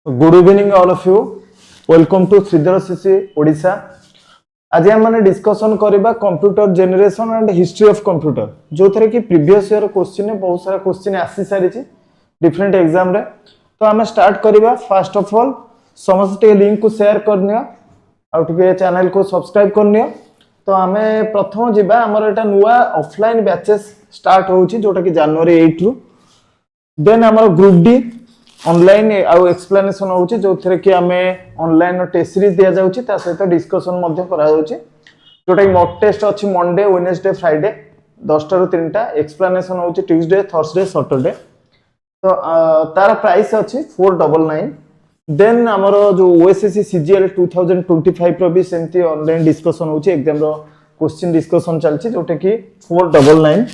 Good evening all of you welcome to Sridhar CC Odisha. आज हम माने डिस्कशन करबा computer generation and history of computer जो थरे कि प्रीवियस ईयर क्वेश्चन ने बहुत सारा क्वेश्चन आसी सारी डिफरेंट एग्जाम रे। तो हमें स्टार्ट करबा फर्स्ट ऑफ ऑल समस्त लिंक को शेयर करनियो और टिके चैनल को सब्सक्राइब करनियो। तो हमें प्रथम जिबा हमर एटा नुवा ऑफलाइन बैचेस स्टार्ट होउची जोटा कि जनवरी 8 रु। देन हमर ग्रुप डी ऑनलाइन आउ एक्सप्लेनेशन होउची जो थरे कि हमें ऑनलाइन टेस्ट सीरीज दिया जाउची ता सहित डिस्कशन मध्ये करा जाउची जोटा कि मॉक टेस्ट अछि मंडे वेडनेसडे फ्राइडे 10 टा रु 3 टा एक्सप्लेनेशन होउची ट्यूसडे थर्सडे सैटरडे। तो तार प्राइस अछि 499। देन हमर जो ओएसएससी सीजीएल 2025 रो भी सेमती ऑनलाइन डिस्कशन होउची एग्जाम रो क्वेश्चन डिस्कशन चलची जोटा कि 499।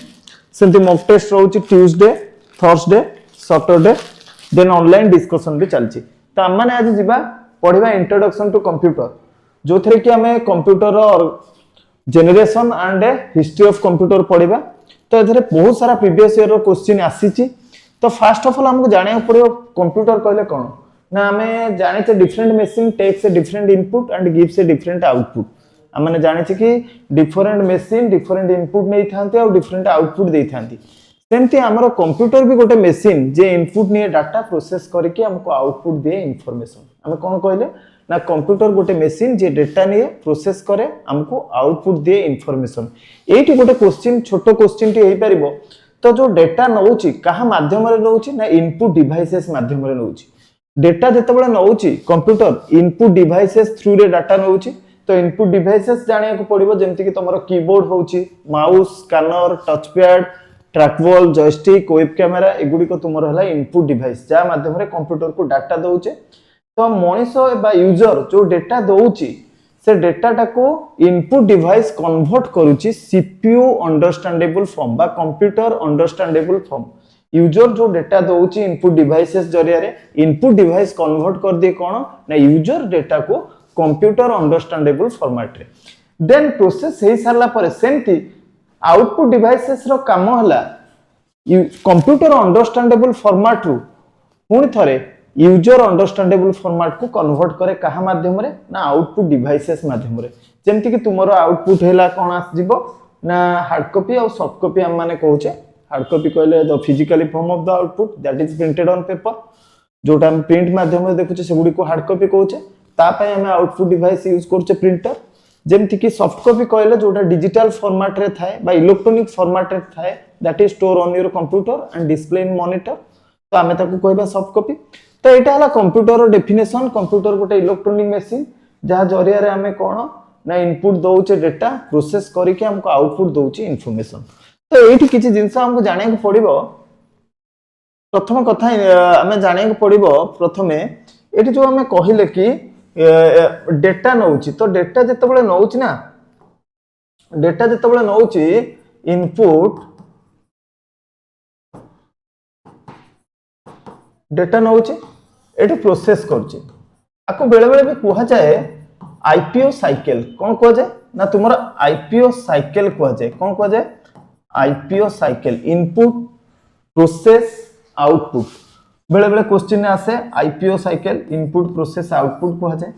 सेमती मॉक टेस्ट रहउची Tuesday Thursday Saturday. Then online discussion भी चलची। तो हम माने आज जिबा पढिबा इंट्रोडक्शन टू कंप्यूटर जो थरे कि हमें कंप्यूटर और generation and history of computer पढिबा। तो एथरे बहुत सारा प्रीवियस ईयर रो क्वेश्चन आसीची। तो फर्स्ट ऑफ ऑल हमको जाने पड़ियो कंप्यूटर कहले कोन ना हमें जाने छे different machine takes a different input and gives a different output. हम माने जाने छे कि डिफरेंट मशीन डिफरेंट इनपुट नै थांते और डिफरेंट आउटपुट देई थांती। सेमती हमरो कंप्यूटर भी गोटे मशीन जे इनपुट निये डाटा प्रोसेस करके हमको आउटपुट दे इंफॉर्मेशन। हम कोन कहले ना कंप्यूटर गोटे मशीन जे डाटा निये प्रोसेस करे हमको आउटपुट दे इंफॉर्मेशन। एठी गोटे क्वेश्चन छोटो क्वेश्चन टी हेई परिबो। तो जो डाटा नउची कहा माध्यम रे नउची ना इनपुट डिवाइसेस माध्यम रे नउची। डाटा जते बळे नउची कंप्यूटर इनपुट डिवाइसेस थ्रू रे डाटा नउची। तो इनपुट डिवाइसेस जानिया को पड़िबो जेमति कि तमरो कीबोर्ड होउची mouse scanner touch pad trackball joystick web camera एगुडी को तुमर हला इनपुट डिवाइस जा माध्यम रे कंप्यूटर को डाटा दउचे। तो मनीषो बा यूजर जो डाटा दउची से डाटा टाको इनपुट डिवाइस कन्वर्ट करूची सीपीयू अंडरस्टैंडेबल फॉर्म बा कंप्यूटर अंडरस्टैंडेबल फॉर्म। यूजर जो डाटा दउची इनपुट डिवाइसेस जरिया रे इनपुट डिवाइस कन्वर्ट कर दे कोन ना यूजर डाटा को कंप्यूटर अंडरस्टैंडेबल फॉर्मेट रे। देन प्रोसेस हे सारला पर सेमती आउटपुट डिवाइसेस रो काम हला कंप्यूटर अंडरस्टैंडेबल फॉर्मेट रु पुणी थरे यूजर अंडरस्टैंडेबल फॉर्मेट को कन्वर्ट करे कहा माध्यम रे ना आउटपुट डिवाइसेस माध्यम रे। जेमति कि तुमरो आउटपुट हैला कोन आस जिवो ना हार्ड कॉपी और सॉफ्ट कॉपी हम माने कहूचे। हार्ड कॉपी कहले the physically form of the output that is printed on paper जोटा हम प्रिंट माध्यम रे देखुचे सेगुडी को हार्ड कॉपी कहूचे। ता पय हम आउटपुट डिवाइस यूज करचे प्रिंटर। जेमति कि सॉफ्ट कॉपी कहले जोटा डिजिटल फॉर्मेट रे थाए बा इलेक्ट्रॉनिक फॉर्मेट रे थाए that is store on your computer and display in monitor. तो हमें ताको कहबा सॉफ्ट कॉपी। तो एटा हला कंप्यूटर रो डेफिनेशन। कंप्यूटर गोटे इलेक्ट्रॉनिक मशीन जहा जरिया रे हमें कोन ना इनपुट दउचे डाटा प्रोसेस करके हमको आउटपुट दउचे इंफॉर्मेशन। तो एठी किछि जिंस हमको जाने को पड़िबो। प्रथम कथा हमें जाने को पड़िबो प्रथमे एठी जो हमें कहिले कि डेटा नउची। तो डेटा जते बळे नउची ना डेटा जते बळे नउची इनपुट डेटा नउची एठी प्रोसेस करची आको बेले बेले भी कुहा जाए आईपीओ साइकिल। कोन कुहा जाए ना तुमरा आईपीओ साइकिल कुहा जाए। कोन कुहा जाए IPO cycle input process output. बेले बेले क्वेश्चन आसे IPO cycle input process output कह जाए।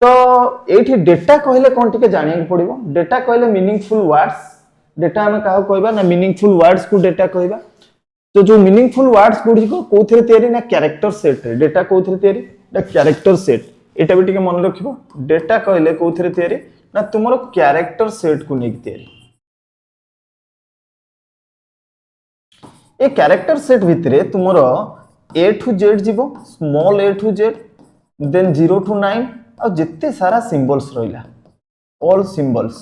तो एठी डेटा कहले कोन टिके जानिया पड़िबो। डेटा कहले मीनिंगफुल वर्ड्स। डेटा हमें काहो कहबा ना मीनिंगफुल वर्ड्स को डेटा कहबा। तो जो मीनिंगफुल वर्ड्स गुडी को कोथरे तयारी ना कैरेक्टर सेट रे डेटा कोथरे तयारी ना कैरेक्टर सेट। एटा भी टिके मन रखिबो। डेटा कहले कोथरे तयारी ना तुमरो कैरेक्टर सेट को नेक तयारी। ए कैरेक्टर सेट भितरे तुमरो A to Z जीवो small a to Z then 0 to 9 और जितने सारा सिंबल्स रहिला ऑल सिंबल्स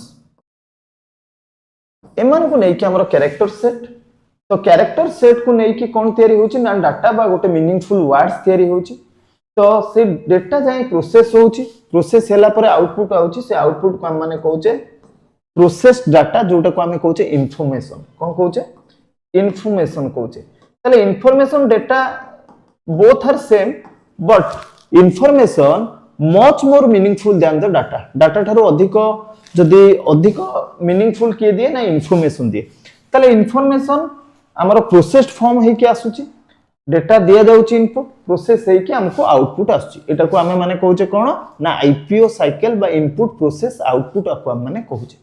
एमान को नै कि हमर कैरेक्टर सेट। तो कैरेक्टर सेट को नै कि कोन तयारी होची ना डाटा बा गोटे मीनिंगफुल वर्ड्स तयारी होची। तो से डाटा जाय प्रोसेस होची प्रोसेस हैला पर आउटपुट आउची से आउटपुट को हम माने कहूचे प्रोसेस डाटा जोटा को हम कहूचे इंफॉर्मेशन। कोन कहूचे इंफॉर्मेशन कहूचे। तले information data both are same but information much more meaningful than the data. data थारो अधिक जदी अधिक मीनिंगफुल किए दिए ना इंफॉर्मेशन दिए। तले इंफॉर्मेशन हमर प्रोसेस्ड फॉर्म हे के आसुची डेटा दिया जाउची इनपुट प्रोसेस है कि हमको आउटपुट आछी एटा को हमें माने कहूचे कोन ना आईपीओ साइकिल बा इनपुट प्रोसेस आउटपुट को हम माने कहूचे।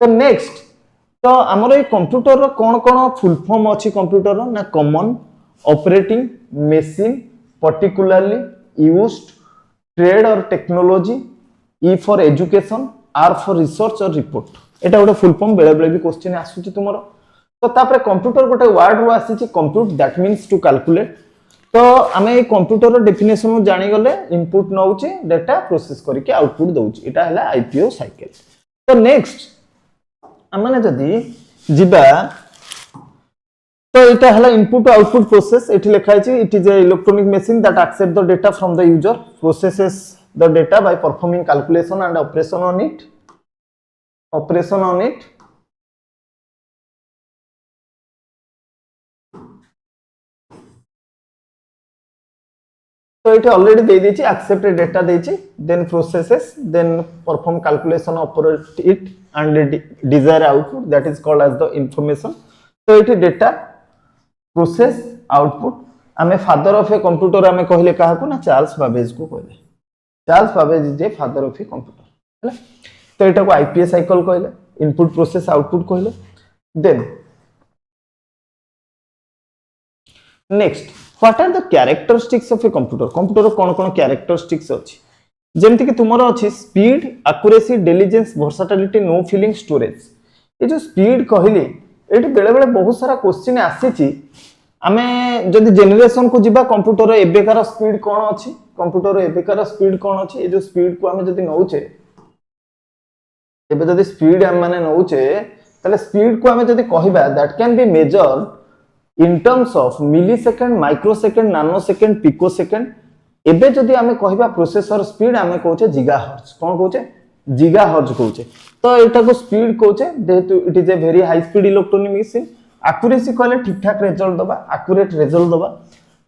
तो नेक्स्ट तो हमर ए कंप्यूटर रो कोन कोन फुल फॉर्म अछि कंप्यूटर रो ना common operating machine particularly used trade और technology E for education R for research और रिपोर्ट एटा गोटे फुल फॉर्म बेले बेले भी क्वेश्चन आसुची तुमरो। तो तापर कंप्यूटर गोटे वर्ड रो आसीची compute that means to calculate. तो आमे ए कंप्यूटर रो डेफिनेशन जानि गले इनपुट नउची डाटा प्रोसेस करके आउटपुट दउची एटा हला आईपीओ साइकिल। तो नेक्स्ट हमने जदी जिबा तो एटा हला इनपुट आउटपुट प्रोसेस एठी लिखा है it is a electronic machine that accept the data from the user processes the data by performing calculation and operation on it तो ये ऑलरेडी दे दीची एक्सेप्ट डेटा देची then processes then perform calculation operate it and desire output that is called as the information. तो ये data process output आमे father of a computer आमे कहले काहा को ना चार्ल्स बाबेज को कहले चार्ल्स बाबेज जे फादर ऑफ ए कंप्यूटर हैला। तो एटा को आईपीओ साइकिल कहले इनपुट प्रोसेस आउटपुट कहले। Then next what are the characteristics of a computer computer कोन कोन कैरेक्टरिस्टिक्स अछि जेमति कि तुमरो अछि speed accuracy intelligence versatility no feeling storage. ये जो स्पीड कहली एटी बेले बेले बहुत सारा क्वेश्चन आसीची आमे जदि जेनरेशन को जिबा कंप्यूटर एबेकार स्पीड कोन अछि कंप्यूटर एबेकार स्पीड कोन अछि ए जो स्पीड को आमे जदि नउचे एबे जदि स्पीड हम माने नउचे तले स्पीड को आमे जदि कहिबा that can be measured in terms of millisecond microsecond nanosecond picosecond एबे जदि आमे कहिबा प्रोसेसर स्पीड आमे कहूचे गीगाहर्ट्ज कोन कहूचे गीगाहर्ट्ज कहूचे। तो एटा को स्पीड कहूचे जेहेतु it is a very high speed electronic machine. Accuracy कहले ठीक ठाक रिजल्ट दबा एक्यूरेट रिजल्ट दबा।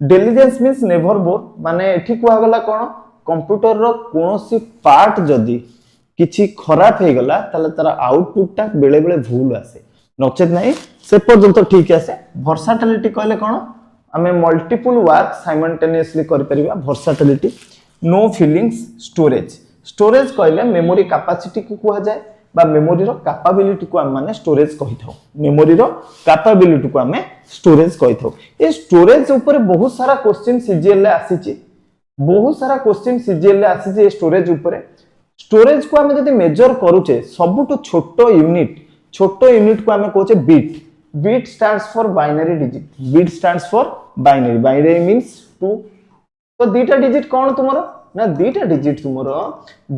इंटेलिजेंस मींस नेवर बोर माने एठी कुआ गला कोन कंप्यूटर रो कोनोसी पार्ट जदि किछि खराब हे गला तले तार आउटपुट ता बेले बेले भूल आसे नचेत नहीं से पर्यंत ठीक आसे। वर्सैटिलिटी कहले कोन आमे मल्टीपल वर्क साइमल्टेनियसली कर परिबा वर्सैटिलिटी। नो फीलिंग्स स्टोरेज स्टोरेज कहले मेमोरी कैपेसिटी को कुआ जाय बा मेमोरी रो कैपेबिलिटी को हम माने स्टोरेज कहि थाउ मेमोरी रो कैपेबिलिटी को हमें स्टोरेज कहि थाउ। ए स्टोरेज ऊपर बहुत सारा क्वेश्चन सीजीएल ले आसीची बहुत सारा क्वेश्चन सीजीएल ले आसीची ए स्टोरेज ऊपर। स्टोरेज को हम जदि मेजर करूचे सबटु छोटो यूनिट को हमें कहूचे bit bit stands for binary digit bit stands for binary means 2। तो दीटा डिजिट कौन तुमरो ना दीटा डिजिट तुमरो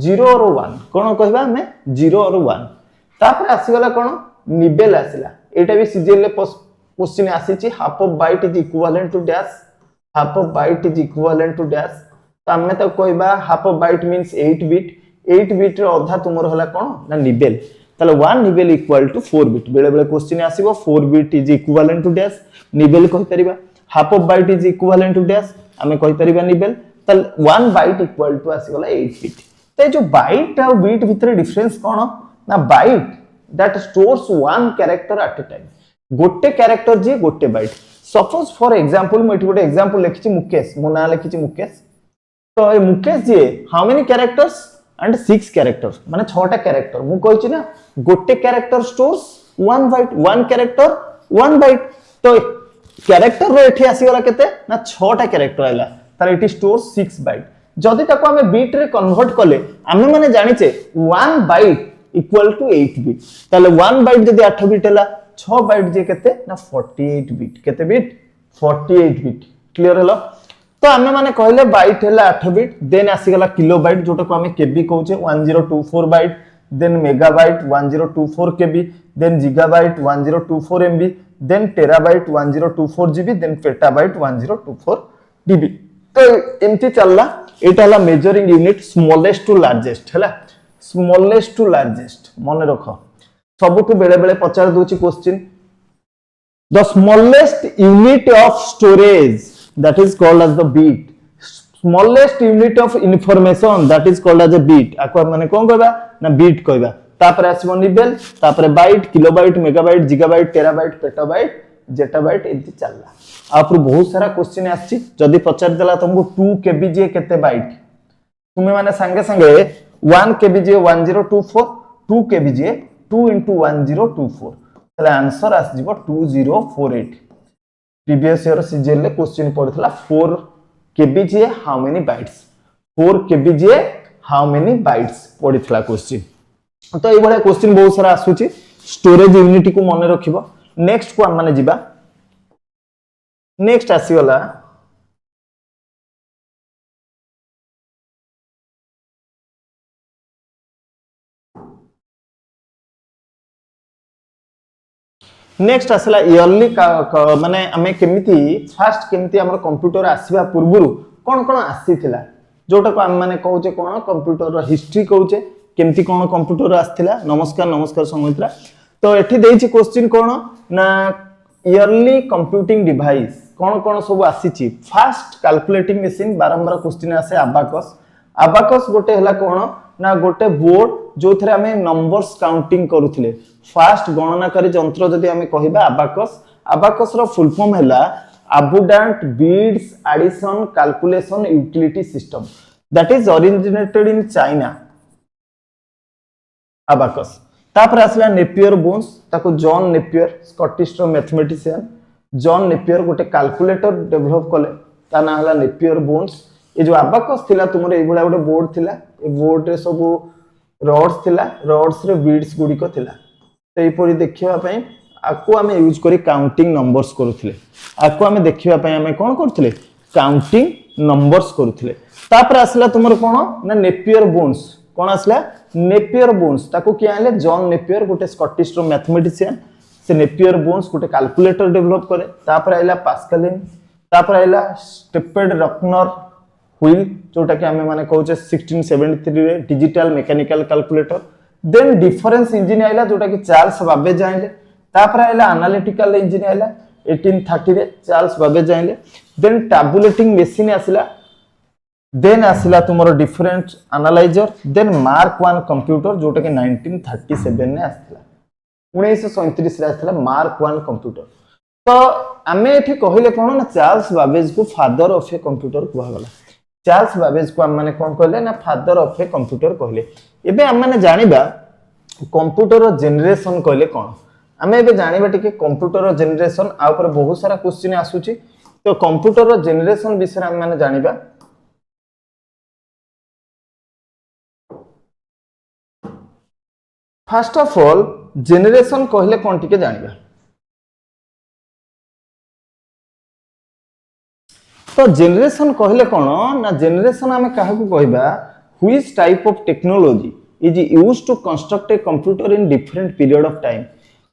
0 और 1 कौन कहबा हमें 0 और 1 तापर आसी गला कौन निबेल आसिला एटा भी सीजीएल ले क्वेश्चन आसीची half of byte is equivalent to dash half of byte is equivalent to dash. तो हमें तो कहबा half of byte means 8 bit रो आधा तुमरो हला कौन ना निबेल ताले 1 निबेल इक्वल टू 4 बिट बेले बेले क्वेश्चन आसीबो 4 bit is equivalent to dash nibble कहि परिबा। Half of byte is equivalent to dash हमें कहि परिबा निबेल ताले 1 बाइट इक्वल टू आसी गला 8 बिट। तो जो बाइट और बिट भितर डिफरेंस कोन ना byte that stores one character at a time गोटे कैरेक्टर जे गोटे बाइट। सपोज फॉर एग्जांपल मैं एठी गोटे एग्जांपल लिखिछि मुकेश मो ना लिखिछि मुकेश। तो ए मुकेश जे how many characters and 6 characters माने 6टा कैरेक्टर मु कहिछि ना गोटे character stores 1 byte 1 character 1 byte. तो कैरेक्टर रो एठी आसी गला केते ना 6टा कैरेक्टर आइला तार एठी स्टोर्स 6 बाइट। जदि ताको हमें बिट रे कन्वर्ट कले हमें माने जानिचे 1 बाइट इक्वल टू 8 बिट ताले 1 बाइट जदि 8 बिट हला 6 बाइट जे केते ना 48 बिट केते बिट 48 बिट क्लियर हलो। तो हमें माने कहले बाइट हला 8 बिट देन आसी गला किलोबाइट जोटा को हमें केबी कहउचे 1024 byte then megabyte 1024 KB then gigabyte 1024 MB then terabyte 1024 GB then petabyte 1024 DB. तो एमती चलला एटा हला measuring unit smallest to largest हला स्मॉलेस्ट टू लार्जेस्ट मन रख सबुठु बेले बेले पचार दोची question the smallest unit of storage that is called as the bit smallest unit of information that is called as a bit आको माने कोन कहबा ना bit कहबा तापर आसीबो निबेल तापर byte kilobyte megabyte gigabyte terabyte petabyte zettabyte एंती चलला। आपरु बहुत सारा क्वेश्चन आछि जदी पचार देला तुमको 2 केबीजे केते बाइट तुमे माने संगे संगे 1 केबीजे 1024 2 केबीजे 2 into 1024 तले आंसर आस जिवो 2048 प्रीवियस ईयर सीजीएल ले क्वेश्चन पड़थला 4 केबीजे हाउ मेनी बाइट्स 4 केबीजे हाउ मेनी बाइट्स पड़थला क्वेश्चन तो ए बळे क्वेश्चन बहुत सारा आसुची स्टोरेज यूनिट को मन रखिबो नेक्स्ट को हम माने जिबा नेक्स्ट आसीगला नेक्स्ट आसला इयरली माने हमें केमिति फास्ट केमिति हमर कंप्यूटर आसीबा पूर्वरु कोन कोन आसीथिला जोटा को हम माने कहूचे कोन कंप्यूटर रो हिस्ट्री कहूचे केमिति कोन कंप्यूटर आसीथिला नमस्कार नमस्कार संगमित्रा तो एठी देइछि क्वेश्चन कोन ना इयरली कंप्यूटिंग डिवाइस कोन कोन सब आसीछि फास्ट कैलकुलेटिंग मशीन बारंबार क्वेश्चन आसे अबाकस अबाकस गोटे हला कोन ना गोटे बोर्ड जो थरे हमें नंबर्स काउंटिंग करूथिले फास्ट गणनाकारी यंत्र जदि हमें कहिबा अबाकस अबाकस रो फुल फॉर्म हला abundant beads addition calculation utility system that is originated in China abacus तापर आसला नेपियर बोन्स ताको जॉन नेपियर स्कॉटिश रो मैथमेटिशियन जॉन नेपियर गोटे कैलकुलेटर डेवलप कले ता ना हला नेपियर बोन्स ए जो अबाकस थिला तुमरे ए बडा गोटे बोर्ड थिला ए बोर्ड रे सब रॉड्स थिला रॉड्स रे बीड्स गुडी को थिला तो ए परि देखिबा पई आको हमें यूज करी काउंटिंग नंबर्स करूथिले आको हमें देखिबा पई हमें कोन करथिले काउंटिंग नंबर्स करूथिले तापर आसला तुमर कोन ना नेपियर बोन्स कोन आसला नेपियर बोन्स ताको कि आले जॉन नेपियर गोटे स्कॉटिश रो मैथमेटिशियन से नेपियर बोन्स गोटे कैलकुलेटर डेवलप करे तापर आइला पास्कलिन तापर आइला स्टेपेड रकनर व्हील जोटा कि हमें माने कहूचे 1673 रे digital mechanical calculator then difference engine आइला जोटा कि चार्ल्स बाबेज आइले तापर आइला एनालिटिकल इंजन आइला 1830 रे चार्ल्स बाबेज आइले देन टैबुलेटिंग मशीन आसिला देन आसिला तुमरो different analyser then Mark 1 computer जोटा कि 1937 ने आसिला 1937 रे आसिला मार्क 1 कंप्यूटर तो हमें एठी कहिले कोन ना चार्ल्स बाबेज को फादर ऑफ ए कंप्यूटर कुहा गला चार्ल्स बाबेज को हम माने कोन कहले ना फादर ऑफ ए कंप्यूटर कहले एबे हम माने जानिबा कंप्यूटर जनरेशन कहले कोन हमें एबे जानिबा टिके कंप्यूटर जनरेशन आ ऊपर बहुत सारा क्वेश्चन आसुची तो कंप्यूटर जनरेशन विषय हम माने जानिबा फर्स्ट ऑफ ऑल जनरेशन कहले कोन टिके जानिबा तो जनरेशन कहले कोन ना जनरेशन हमें काहा को कहबा which type of technology is used to construct a computer in different period of time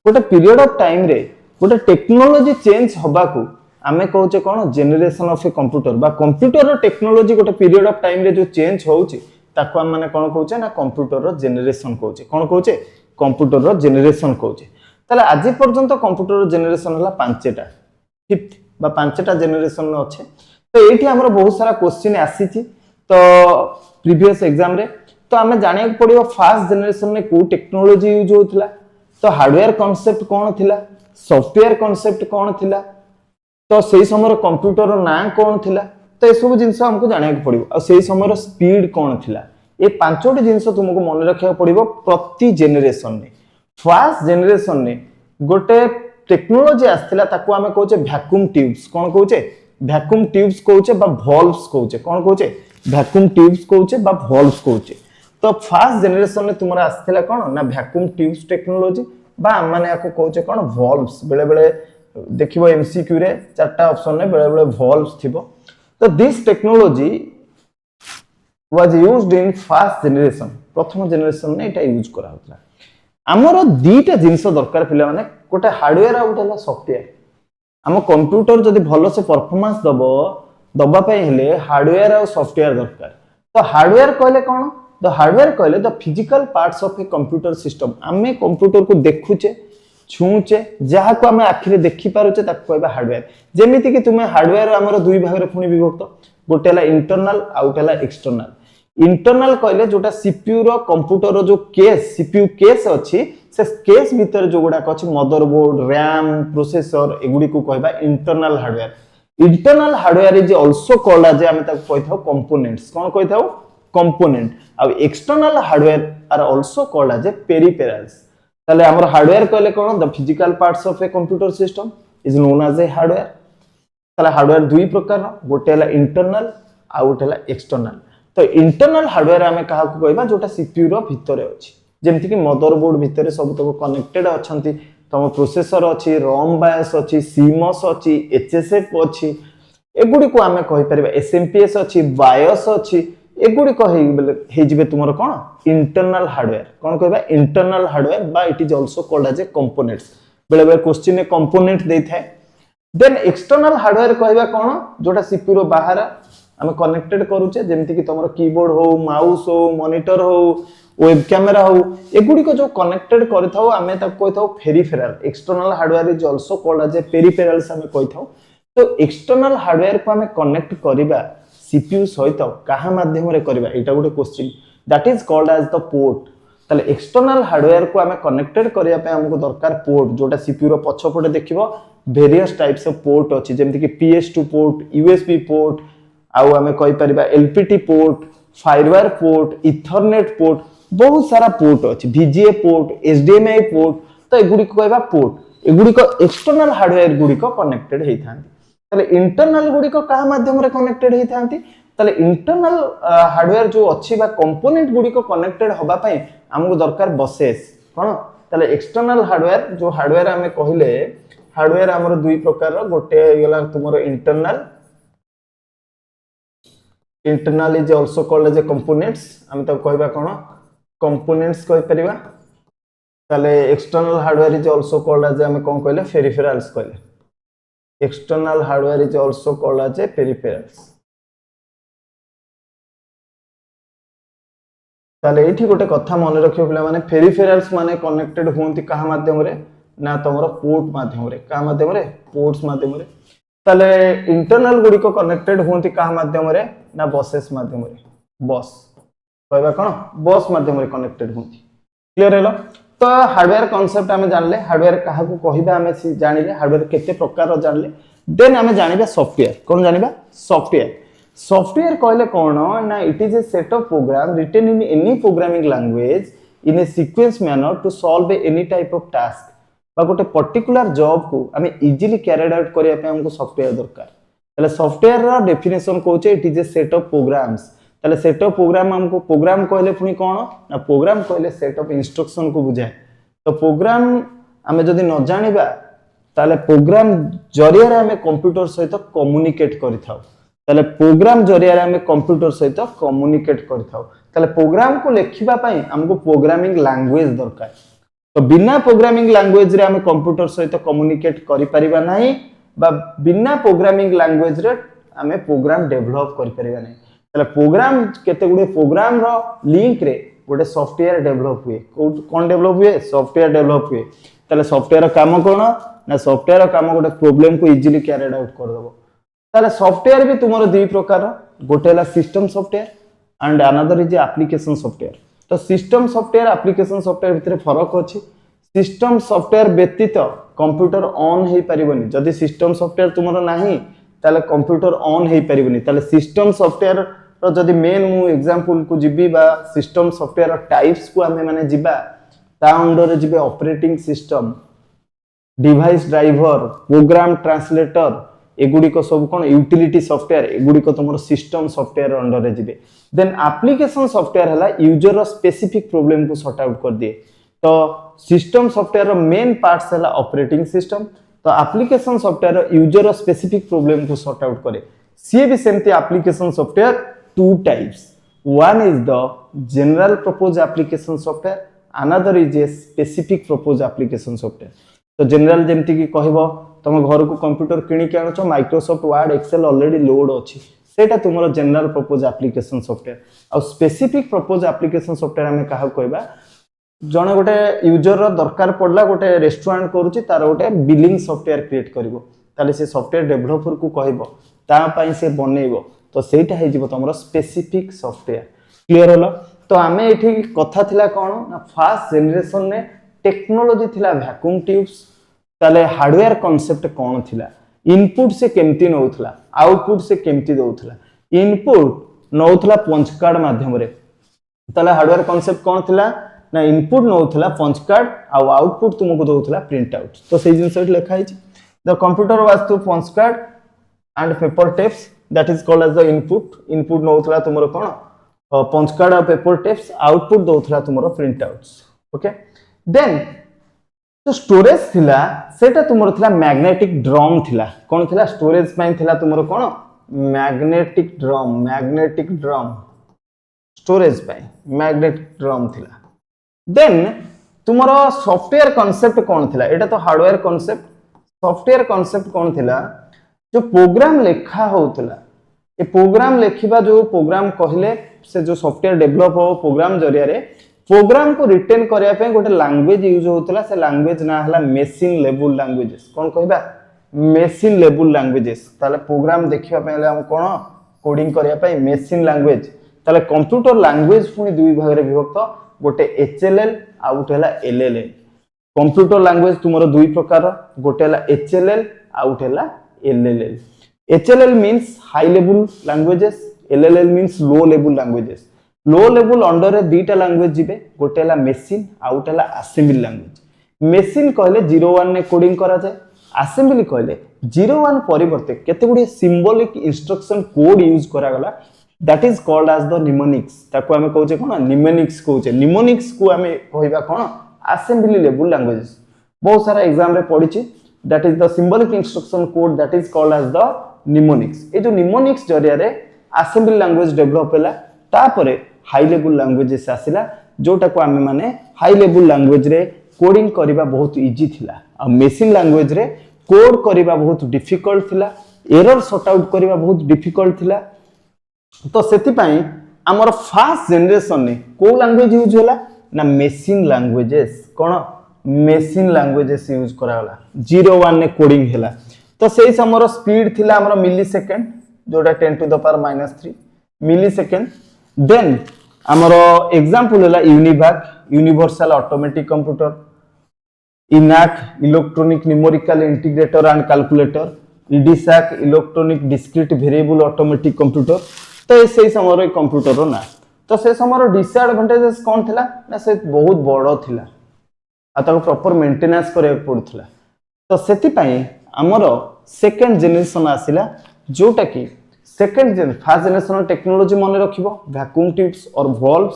गोटे पीरियड ऑफ टाइम रे गोटे टेक्नोलॉजी चेंज होबा को हमें कहूचे कोन जनरेशन ऑफ ए कंप्यूटर बा कंप्यूटर रो टेक्नोलॉजी गोटे पीरियड ऑफ टाइम रे जो चेंज होउची ताको हम माने कोन कहूचे ना कंप्यूटर रो जनरेशन कहूचे कोन कहूचे कंप्यूटर रो जनरेशन कहूचे तले आज पर्यंत कंप्यूटर रो जनरेशन हला पांचटा फिफ्थ बा पांचटा जनरेशन न अछि तो एठी हमर बहुत सारा क्वेश्चन आसीची तो प्रीवियस एग्जाम रे तो हमें जाने को पड़ियो फास्ट जनरेशन में को टेक्नोलॉजी यूज होतला तो हार्डवेयर कांसेप्ट कोन थिला सॉफ्टवेयर कांसेप्ट कोन थिला तो सेही समय कंप्यूटर ना कोन थिला तो ए सब जिंस हमको जाने को पड़ियो और सेही समय स्पीड कोन थिला ए पांचोटी जिंस तुमको मन रखिया पड़ियो प्रति जनरेशन ने फास्ट जनरेशन ने गोटे टेक्नोलॉजी आस्थिला ताको हमें कहूचे वैक्यूम ट्यूब्स कोन कहूचे वैक्यूम ट्यूब्स कहूचे बा वॉल्व्स कहूचे कोन कहूचे वैक्यूम ट्यूब्स कहूचे बा वॉल्व्स कहूचे तो फास्ट जनरेशन ने तुमरा आस्थिला कोन ना वैक्यूम ट्यूब्स टेक्नोलॉजी बा माने आको कहूचे कोन वॉल्व्स बेले बेले देखिबो एमसीक्यू रे चारटा ऑप्शन ने बेले बेले वॉल्व्स थिबो तो this technology was used in fast generation प्रथम जनरेशन ने एटा यूज करा होतला हमरो दीटा जिंस दरकार पिला माने गोटे हार्डवेयर आ गोटे सॉफ्टवेयर हम कंप्यूटर जदि भलो से परफॉर्मेंस दबा पे हेले हार्डवेयर और सॉफ्टवेयर दरकार तो हार्डवेयर कहले कोन तो हार्डवेयर कहले the physical parts of a computer system हमें कंप्यूटर को देखुचे छुचे जहा को हमें आखिरे देखि पारुचे ताको कहबा हार्डवेयर जेमिति कि तुमे हार्डवेयर हमरो दुई भाग रे पुनी विभक्त गोटे हला इंटरनल आ गोटे हला एक्सटर्नल इंटरनल कहले जोटा सीपीयू रो कंप्यूटर रो जो केस सीपीयू केस अछि से केस भीतर जो गुडा अछि मदरबोर्ड रैम प्रोसेसर एगुडी को कहबा internal hardware is also called as आमे ताको कहथाउ कंपोनेंट्स कोन कहथाउ कंपोनेंट आ external hardware are also called as peripherals ताले हमर हार्डवेयर कहले कोन the physical parts of a computer system is known as a hardware ताले हार्डवेयर दुई प्रकार गोटे हला इंटरनल आ गोटे हला एक्सटर्नल तो इंटरनल हार्डवेयर आमे कहा को कहबा जोटा सीपीयू रो भितरे अछि जेमति कि मदरबोर्ड भितरे सब तक कनेक्टेड अछंती तम प्रोसेसर अछि रोम बायस अछि सीमोस अछि एचएसएफ अछि एगुडी को आमे कहि परिबा एसएमपीएस अछि बायस अछि एगुडी को हे जिवे तुमर कोन इंटरनल हार्डवेयर कोन कहबा इंटरनल हार्डवेयर बा it is also called as a components बेले बेले क्वेश्चन ए कंपोनेंट देइ थाए देन एक्सटर्नल हार्डवेयर कहबा कोन जोटा सीपीयू रो बाहर आमे कनेक्टेड करूचे जेमति कि तमरो कीबोर्ड हो माउस हो मॉनिटर हो वेब कैमेरा हो एगुडी को जो कनेक्टेड करथाउ आमे त कहथाउ peripheral external hardware is also called as a peripherals आमे कहथाउ तो एक्सटर्नल हार्डवेयर को आमे कनेक्ट करिबा सीपीयू सहित काहा माध्यम रे करिबा एटा गोटे question that is called as the port ताले एक्सटर्नल हार्डवेयर को आमे कनेक्टेड करिया पे हमको दरकार पोर्ट जोटा सीपीयू रो पछपटे देखिबो वेरियस टाइप्स ऑफ पोर्ट अछि जेमति कि PS2 पोर्ट यूएसबी पोर्ट आउ आमे कहि परिबा LPT port firewire port ethernet port बहुत सारा पोर्ट अछि VGA पोर्ट HDMI पोर्ट तो एगुडी को कहबा पोर्ट एगुडी को एक्सटर्नल हार्डवेयर गुडी को कनेक्टेड हेइ थांती तले इंटरनल गुडी को का माध्यम रे कनेक्टेड हेइ थांती तले इंटरनल हार्डवेयर जो अछि बा कंपोनेंट गुडी को कनेक्टेड होबा पई हमको दरकार बसेस कोन तले एक्सटर्नल हार्डवेयर जो हार्डवेयर हमें कहिले हार्डवेयर हमर दुई प्रकार रो गोटे गेला तुमरो internal is also called as a components हम तो कहबा कोन कंपोनेंट्स कहि परिबा ताले external hardware is also called as हम कोन कहले पेरिफेरल्स कहले external hardware is also called as a peripherals ताले एठी गोटे कथा मन रखियो पिला माने पेरिफेरल्स माने कनेक्टेड होंती कहा माध्यम रे ना तमरो पोर्ट माध्यम रे का माध्यम रे पोर्ट्स माध्यम रे ताले इंटरनल गुडी को कनेक्टेड होंती कहा माध्यम रे ना बसेस माध्यम रे बस कहबा कोन बस माध्यम रे कनेक्टेड होंती क्लियर हेलो तो हार्डवेयर कांसेप्ट हमें जानले हार्डवेयर काहा को कहिबा हमें जानिले हार्डवेयर केते प्रकार रो जानले देन हमें जानिबा सॉफ्टवेयर कोन जानिबा सॉफ्टवेयर कहले कोन ना it is a set of program written in any programming language in a sequence manner to solve any type of task बा गोटे पर्टिकुलर जॉब को हमें इजीली कैरिड आउट करिया पे हमको सॉफ्टवेयर दरकार तले सॉफ्टवेयर रो डेफिनेशन कहूचे it is a set of programs तले सेट ऑफ प्रोग्राम हमको प्रोग्राम कहले पुनी कोन ना प्रोग्राम कहले सेट ऑफ इंस्ट्रक्शन को बुझाए तो प्रोग्राम हमें जदी न जानिबा ताले प्रोग्राम जरिया रे हमें कंप्यूटर सहित कम्युनिकेट करिथाउ ताले प्रोग्राम जरिया रे हमें कंप्यूटर सहित कम्युनिकेट करिथाउ ताले प्रोग्राम को लेखिबा पई हमको प्रोग्रामिंग लैंग्वेज दरकार तो बिना प्रोग्रामिंग लैंग्वेज रे हमें कंप्यूटर सहित कम्युनिकेट करि परिबा नाही बा बिना प्रोग्रामिंग लैंग्वेज रे हमें प्रोग्राम डेवलप करि परिबा नाही तले प्रोग्राम केते गुडे प्रोग्राम रो लिंक रे गोटे सॉफ्टवेयर डेवलप हुए कोन डेवलप हुए सॉफ्टवेयर डेवलप हुए तले सॉफ्टवेयर काम कोन ना सॉफ्टवेयर काम गोटे प्रॉब्लम को इजीली कैरिड आउट कर दबो तले सॉफ्टवेयर भी तुमरो दुई प्रकार गोटे हला system software and another is application software तो सिस्टम सॉफ्टवेयर एप्लीकेशन सॉफ्टवेयर भितर फरक अछि सिस्टम सॉफ्टवेयर व्यतीत कंप्यूटर ऑन हे परिबनी जदी सिस्टम सॉफ्टवेयर तुमरो नाही ताले कंप्यूटर ऑन हे परिबनी ताले सिस्टम सॉफ्टवेयर रो जदी मेन मु एग्जांपल को जिबी बा सिस्टम सॉफ्टवेयर रो टाइप्स को हमें माने जिबा ता अंडर रे जिबे operating system device driver program translator एगुडी को सब कोन यूटिलिटी सॉफ्टवेयर एगुडी को तुमरो सिस्टम सॉफ्टवेयर अंडर रे जिबे देन एप्लीकेशन सॉफ्टवेयर हला यूजर रो स्पेसिफिक प्रॉब्लम को सॉर्ट आउट कर दिए तो सिस्टम सॉफ्टवेयर रो मेन पार्ट्स हला ऑपरेटिंग सिस्टम तो एप्लीकेशन सॉफ्टवेयर रो यूजर रो स्पेसिफिक प्रॉब्लम को सॉर्ट आउट करे सी भी सेमती application software two types one is the general purpose application software another is a specific purpose application software तो general जेमती की कहबो तुम घर को कंप्यूटर किणी के आनछो Microsoft Word Excel already load अछि सेटा तुमरो जनरल पर्पस एप्लीकेशन सॉफ्टवेयर और स्पेसिफिक पर्पस एप्लीकेशन सॉफ्टवेयर हमें काहा कहबा जने गोटे यूजर रो दरकार पड़ला गोटे रेस्टोरेंट करूची तार गोटे बिलिंग सॉफ्टवेयर क्रिएट करिवो ताले से सॉफ्टवेयर डेवलपर को कहबो ता पई से बनेइबो तो सेटा हे जिवो तुमरो स्पेसिफिक सॉफ्टवेयर क्लियर होला तो हमें एठी कथा थिला कोन ना फर्स्ट जनरेशन ने टेक्नोलोजी थिला वैक्यूम ट्यूब्स ताले हार्डवेयर कांसेप्ट कोन थिला इनपुट से केमती नउथला आउटपुट से केमती दउथला इनपुट नउथला पंच कार्ड माध्यम रे ताले हार्डवेयर कांसेप्ट कोन थिला ना इनपुट नउथला पंच कार्ड आ आउटपुट तुमको दउथला प्रिंट आउट तो सेही जिंस लिखा हिची the computer was to punch card and paper tapes that is called as the input नउथला तुमरो कोन पंच कार्ड और पेपर टेप्स आउटपुट दउथला तुमरो प्रिंट आउट्स ओके देन तो स्टोरेज थिला सेटा तुमरो थिला मैग्नेटिक ड्रम थिला कोन थिला स्टोरेज पई थिला तुमरो कोन मैग्नेटिक ड्रम स्टोरेज पई मैग्नेटिक ड्रम थिला देन तुमरो सॉफ्टवेयर कांसेप्ट कोन थिला एटा तो हार्डवेयर कांसेप्ट सॉफ्टवेयर कांसेप्ट कोन थिला जो प्रोग्राम लिखा होतला ए प्रोग्राम लिखिबा जो प्रोग्राम कहले से जो सॉफ्टवेयर डेवलप हो प्रोग्राम जरिया रे प्रोग्राम को रिटेन करिया पे गोटे लैंग्वेज यूज होतला से लैंग्वेज ना हला मशीन लेवल लैंग्वेजेस कोन कहबा मशीन लेवल लैंग्वेजेस ताले प्रोग्राम देखिबा पे हम कोन कोडिंग करिया पे मशीन लैंग्वेज ताले कंप्यूटर लैंग्वेज पुनी दुई भाग रे विभक्त गोटे एचएलएल आ गोटे हला एलएलएल कंप्यूटर लैंग्वेज तुमरो दुई प्रकार गोटे हला एचएलएल आ गोटे हला LLL HLL means high level languages LLL means low level languages low level under रे दीटा लैंग्वेज जिबे गोटे हला मशीन आ गोटे हला असेंबली लैंग्वेज मशीन कहले 01 ने कोडिंग करा जाय असेंबली कहले 01 परिवर्ते केते गुडी सिंबॉलिक इंस्ट्रक्शन कोड यूज करा गला that is called as the mnemonics ताको हमें कहूचे कोन निमोनिक्स कहूचे निमोनिक्स को हमें कहबा कोन असेंबली लेवल लैंग्वेजेस बहुत सारा एग्जाम रे पढिछि that is the symbolic instruction code that is called as the mnemonics ए जो निमोनिक्स जरिया रे असेंबली लैंग्वेज डेवलप हैला तापरे हाई लेवल लैंग्वेजेस आसिला जोटा को हमें माने हाई लेवल लैंग्वेज रे कोडिंग करिबा बहुत इजी थिला आ मशीन लैंग्वेज रे कोड करिबा बहुत डिफिकल्ट थिला एरर सॉर्ट आउट करिबा बहुत डिफिकल्ट थिला तो सेति पई हमर फर्स्ट जनरेशन ने को लैंग्वेज यूज होला ना मशीन लैंग्वेजेस कोन मशीन लैंग्वेजेस यूज करा होला 01 ने कोडिंग हैला तो सेही समरो स्पीड थिला हमर मिली सेकंड जोटा 10 to the power -3 millisecond then हमरो एग्जांपल होला UNIVAC universal automatic computer ENIAC electronic numerical integrator and calculator EDSAC electronic discrete variable automatic computer तो एसे समरो कंप्यूटर रो ना तो से समरो डिसएडवांटेजेस कोन थिला ना से बहुत बड़ो थिला आ ताको प्रॉपर मेंटेनेंस करे पड़थला तो सेति पई हमरो सेकंड जनरेशन आसिला जोटा की सेकंड जन फर्स्ट जनरेशन टेक्नोलॉजी मन रखिबो वैक्यूम ट्यूब्स और वाल्व्स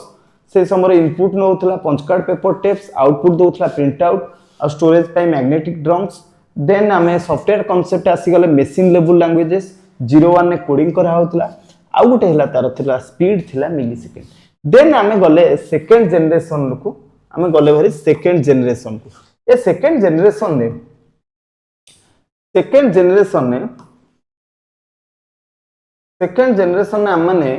से समय इनपुट नउथला punch card paper tapes output दोथला प्रिंट आउट और स्टोरेज पई मैग्नेटिक ड्रम्स देन हमें सॉफ्टवेयर कांसेप्ट आसी गले मशीन लेवल लैंग्वेजेस 01 ने कोडिंग करा होतला आ गुटे हला तार थिला स्पीड थिला मिली सेकंड देन हमें गले सेकंड जनरेशन को हमें गले भरी सेकंड जनरेशन को ए सेकंड जनरेशन ने हमने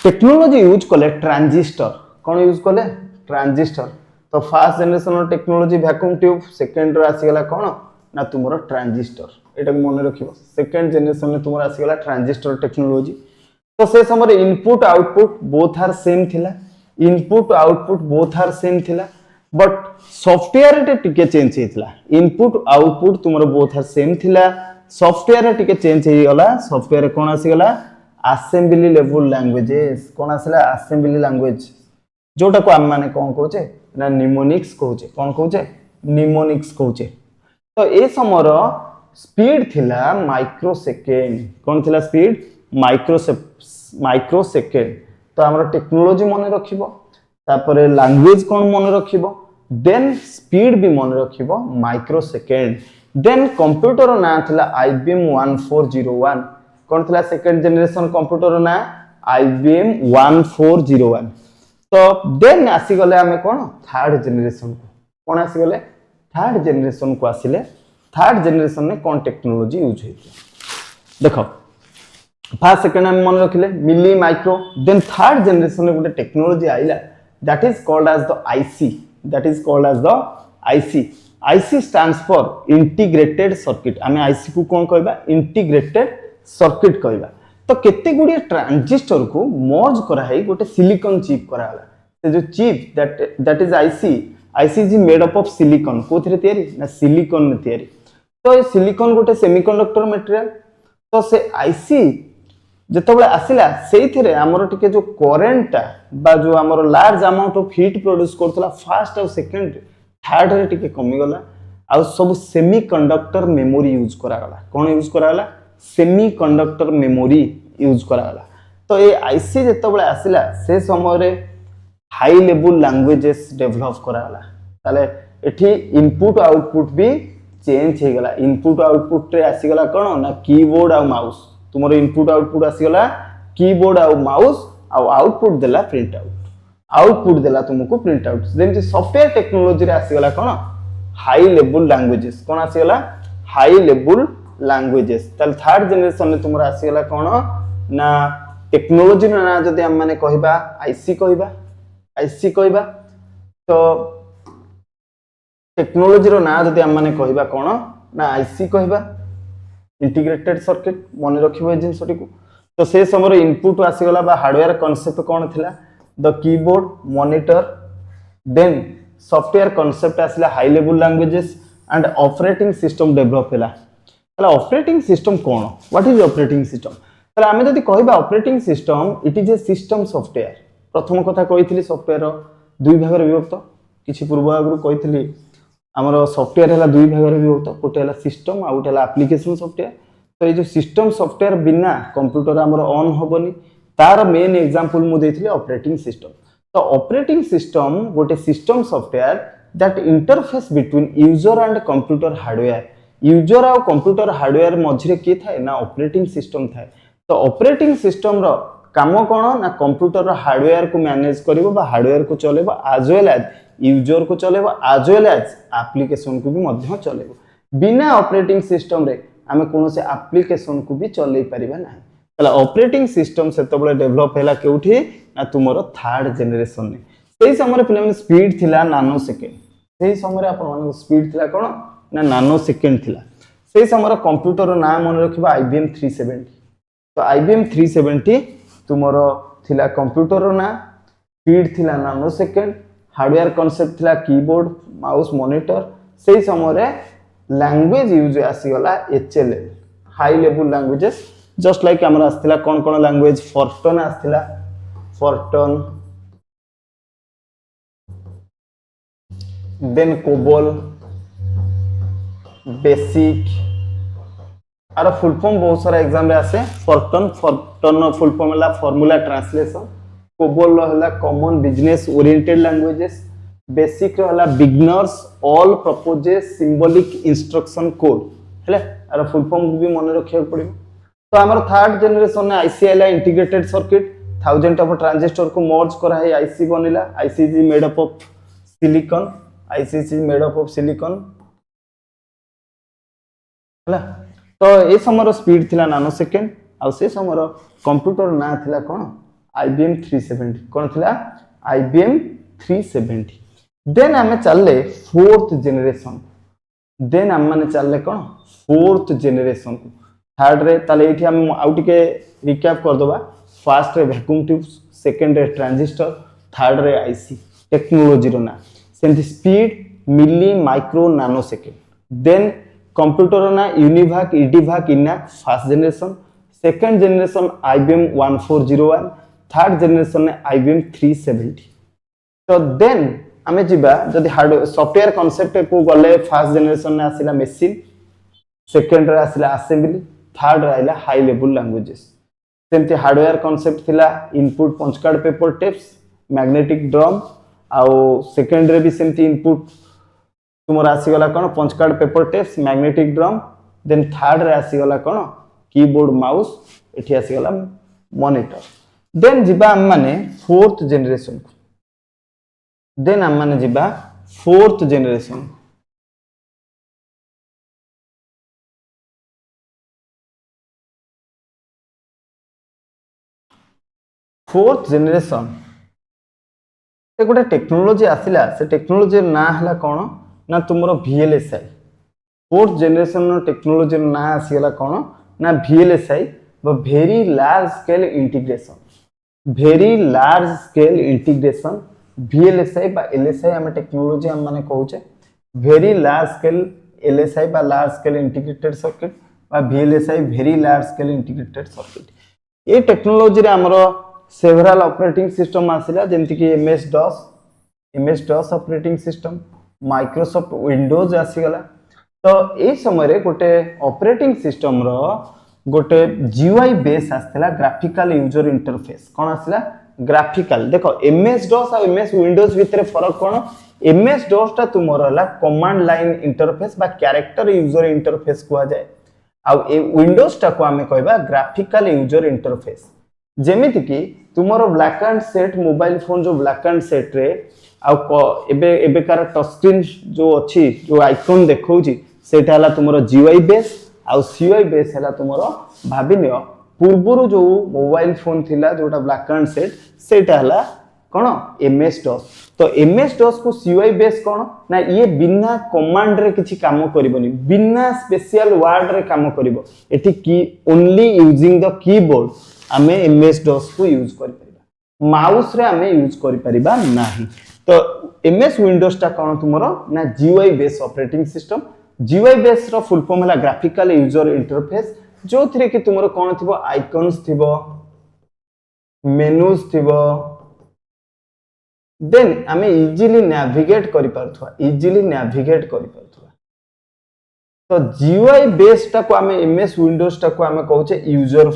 टेक्नोलॉजी यूज कले ट्रांजिस्टर कौन यूज कले ट्रांजिस्टर तो first generation technology vacuum tube second रो आसी गला कोन ना तुमरो ट्रांजिस्टर एटा मन रखिबो सेकंड जनरेशन ने तुमरो आसी गला ट्रांजिस्टर टेक्नोलॉजी तो से समय input output both are same थिला input output both are same थिला बट सॉफ्टवेयर टे टिके चेंज हेतला इनपुट आउटपुट तुमरो बोथ आर सेम थिला सॉफ्टवेयर टिके चेंज हे गला सॉफ्टवेयर कोन आसी गला असेंबली लेवल लैंग्वेजेस कोन आसीला असेंबली लैंग्वेज जोटा को हम माने कोन कहूचे ना निमोनिक्स कहूचे कोन कहूचे निमोनिक्स कहूचे तो ए समर स्पीड थिला माइक्रोसेकेंड कोन थिला स्पीड माइक्रोसेकेंड तो हमर टेक्नोलॉजी मन रखिबो तापरे लैंग्वेज कोन मन रखिबो देन स्पीड भी मन रखिबो माइक्रोसेकेंड देन कंप्यूटर ना थिला IBM 1401 कोन थिला सेकंड जनरेशन कंप्यूटर ना IBM 1401 तो देन आसी गले हमें कोन थर्ड जनरेशन को कोन आसी गले थर्ड जनरेशन को आसिले थर्ड जनरेशन ने कोन टेक्नोलॉजी यूज हे देखो फर्स्ट सेकंड हम मन रखिले milli micro then third generation ने गोटे टेक्नोलॉजी आइला that is called as the IC IC stands for integrated circuit आमे IC को कोन कहबा इंटीग्रेटेड सर्किट कहबा तो केते गुडी ट्रांजिस्टर को मर्ज करा है गोटे सिलिकॉन चिप करा हला से जो chip that is IC IC is made up of silicon कोथिरे तयारी ना सिलिकॉन ने तयारी तो ये सिलिकॉन गोटे सेमीकंडक्टर मटेरियल तो से आईसी जेतबेले आसिला सेइथिरे हमर टिके जो करेंटटा बा जो हमर large amount of heat produce करथला फर्स्ट और सेकंड थर्ड रे टिके कमी गला आ सब सेमीकंडक्टर मेमोरी यूज करा गला कोन यूज करा गला सेमीकंडक्टर मेमोरी यूज करा गला तो ये आईसी जेतबेले आसिला से समय रे हाई लेवल लैंग्वेजेस डेवलप करा गला ताले एठी इनपुट आउटपुट भी चेंज हे गला इनपुट आउटपुट रे आसी गला कोन ना कीबोर्ड आ माउस तुमर इनपुट आउटपुट आसी गला कीबोर्ड आ माउस आ आउटपुट देला प्रिंट आउटपुट देला तुमको प्रिंट आउट जेमति सॉफ्टवेयर टेक्नोलॉजी रे आसी गला कोन हाई लेवल लैंग्वेजेस कोन आसी गला हाई लेवल लैंग्वेजेस ताल थर्ड जनरेशन ने तुमरा आसी गला कोन ना टेक्नोलॉजी ना जदि हम माने कहिबा आईसी कहिबा तो टेक्नोलॉजी रो ना जदि हम माने कहिबा कोन ना आईसी कहिबा इंटीग्रेटेड सर्किट मन रखिबो ए जिंसटी को तो से समय इनपुट आसी गला बा हार्डवेयर कांसेप्ट कोन थिला the keyboard monitor then software concept आसिला high level languages and operating system develop हैला तला ऑपरेटिंग सिस्टम कोन व्हाट इज ऑपरेटिंग सिस्टम तला हमें जदि कहिबा operating system it is a system software प्रथम कथा कहितली सॉफ्टवेयर दुई भाग रे विभक्त किछि पूर्व आगु कहितली हमर सॉफ्टवेयर हैला दुई भाग रे विभक्त कोटे हैला सिस्टम आ उटे हैला एप्लीकेशन सॉफ्टवेयर तो ये जो सिस्टम सॉफ्टवेयर बिना कंप्यूटर हमर ऑन होबनी तार मेन एग्जांपल मु देथिले ऑपरेटिंग सिस्टम तो ऑपरेटिंग सिस्टम गोटे system software that interface between user and computer hardware user और कंप्यूटर हार्डवेयर मझिरे के थाए ना ऑपरेटिंग सिस्टम थाए तो ऑपरेटिंग सिस्टम रो काम कोन ना कंप्यूटर हार्डवेयर को मैनेज करिवो बा हार्डवेयर को चलेबो एज वेल एज यूजर को चलेबो एज वेल एज एप्लीकेशन को भी मध्य चलेबो बिना ऑपरेटिंग सिस्टम रे आमे कोनो से एप्लीकेशन को भी चलै परिबा नाही तला ऑपरेटिंग सिस्टम से तबले डेवलप हैला केउठी ना तुमरो थर्ड जनरेशन ने सेही समय पिले स्पीड थिला नानो सेकेंड सेही समय आपण मन स्पीड थिला कोन ना नानो सेकेंड थिला सेही समय कंप्यूटर रो नाम मन रखिबा IBM 370 तो IBM 370 तुमरो थिला कंप्यूटर रो ना स्पीड थिला नानो सेकेंड हार्डवेयर कांसेप्ट थिला कीबोर्ड माउस मॉनिटर सेही समय रे लैंग्वेज यूज आसी गला HLL high level languages just like हमरा आस्थिला कोन कोन लैंग्वेज फॉर्टन आस्थिला फॉर्टन देन कोबोल बेसिक आर फुल फॉर्म बहुत सारा एग्जाम रे आसे फॉर्टन फुल फॉर्म हला फार्मूला ट्रांसलेशन कोबोल हला common business oriented languages BASIC हला beginners all purposes symbolic instruction code हला आर फुल फॉर्म भी मन रखिया पड़िबो तो हमर थर्ड जनरेशन ने आईसी हला इंटीग्रेटेड सर्किट 1000 ऑफ ट्रांजिस्टर को मर्ज करा है आईसी बनिला IC is made up of silicon IC is made up of silicon हला तो ए समय स्पीड थिला नानो सेकेंड आ से समय कंप्यूटर ना थिला कोन IBM 370 कोन थिला IBM 370 देन हमें चलले फोर्थ जनरेशन देन हम माने चलले कोन फोर्थ जनरेशन को थर्ड रे ताले एठी हम आउटिके रिकैप कर दबा फर्स्ट रे वैक्यूम ट्यूब्स सेकंड रे ट्रांजिस्टर थर्ड रे आईसी टेक्नोलॉजी रो ना सेंति speed milli micro nano second then computer ना UNIVAC EDVAC ENIAC first generation second generation IBM 1401 third generation ने IBM 370 तो देन हमें जिबा जदि हार्डवेयर सॉफ्टवेयर कांसेप्ट को गले फर्स्ट जनरेशन ने आसिला मशीन सेकंड रे आसिला असेंबली थर्ड रे आइला हाई लेवल लैंग्वेजेस सेमति हार्डवेयर कांसेप्ट थिला input punch card paper tapes magnetic drum आउ सेकंड रे भी सेमति इनपुट तुमर आसी गला कोन punch card paper tapes magnetic drum then third रे आसी गला कोन कीबोर्ड माउस एठी आसी गला मॉनिटर देन जिबा हम माने फोर्थ जनरेशन देन हम माने जिबा फोर्थ जनरेशन फोर्थ जनरेशन से गोटे टेक्नोलॉजी आसिला से टेक्नोलॉजी ना हला कोन ना तुमरो VLSI फोर्थ जनरेशन टेक्नोलॉजी ना आसीला कोन ना VLSI very large scale integration VLSI बा LSI आम टेक्नोलोजी आम माने कहूचे वेरी लार्ज स्केल LSI बा लार्ज स्केल इंटीग्रेटेड सर्किट बा VLSI very large scale integrated circuit ये टेक्नोलोजी रे हमरो सेवरल ऑपरेटिंग सिस्टम आसिला जेमति कि MS DOS operating system Microsoft Windows आसीगला तो ए समय रे गोटे ऑपरेटिंग सिस्टम रो गोटे GUI बेस आस्थिला ग्राफिकल यूजर इंटरफेस कोन आसिला ग्राफिकल देखो MS DOS और MS विंडोज भितर फरक कोन MS DOS ता तुमरो हला कमांड लाइन इंटरफेस बा कैरेक्टर यूजर इंटरफेस को आ जाए आ विंडोज ता को हमें कहबा ग्राफिकल यूजर इंटरफेस जेमिति कि तुमरो black and set mobile phone जो ब्लैक एंड सेट रे आ एबे कार टच स्क्रीन जो अछि जो आइकन देखौची सेटा हला तुमरो GUI बेस आ CUI बेस हला तुमरो भाबिनियो पूर्वरु जो मोबाइल फोन थिला जोटा ब्लैक एंड सेट सेटा हला कोन MS DOS तो MS DOS को CUI बेस कोन ना ये बिना कमांड रे किछि काम करिवनी बिना स्पेशल वर्ड रे काम करिवो एठी की ओनली यूजिंग द कीबोर्ड आमे MS DOS को यूज करि परिबा माउस रे आमे यूज करि परिबा नाही तो MS विंडोज ता कोन तुमरो ना GUI base operating system GUI base रो फुल फॉर्म हला ग्राफिकल यूजर इंटरफेस जो थिरे कि तुमरो कोन थिबो आइकन्स थिबो मेनूज थिबो देन आमे इजीली नेविगेट करि पारथुवा तो GUI बेस ता को आमे MS विंडोज ता को आमे कहूचे यूजर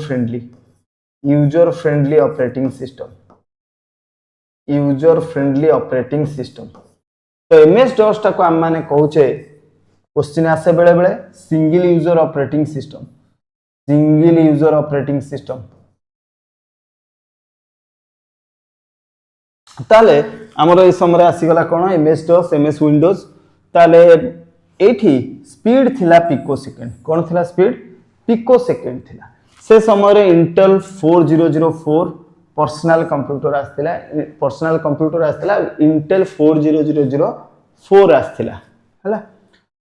फ्रेंडली ऑपरेटिंग सिस्टम तो MS DOS ता को हम माने कहूचे क्वेश्चन आसे बेले बेले सिंगल यूजर ऑपरेटिंग सिस्टम ताले हमरो ए समय आसीगला कोन MS DOS MS विंडोज ताले एठी स्पीड थिला पिको सेकंड कोन थिला स्पीड पिको सेकंड थिला से समय रे इंटेल 4004 पर्सनल कंप्यूटर आस्थिला इंटेल 4004 आस्थिला हला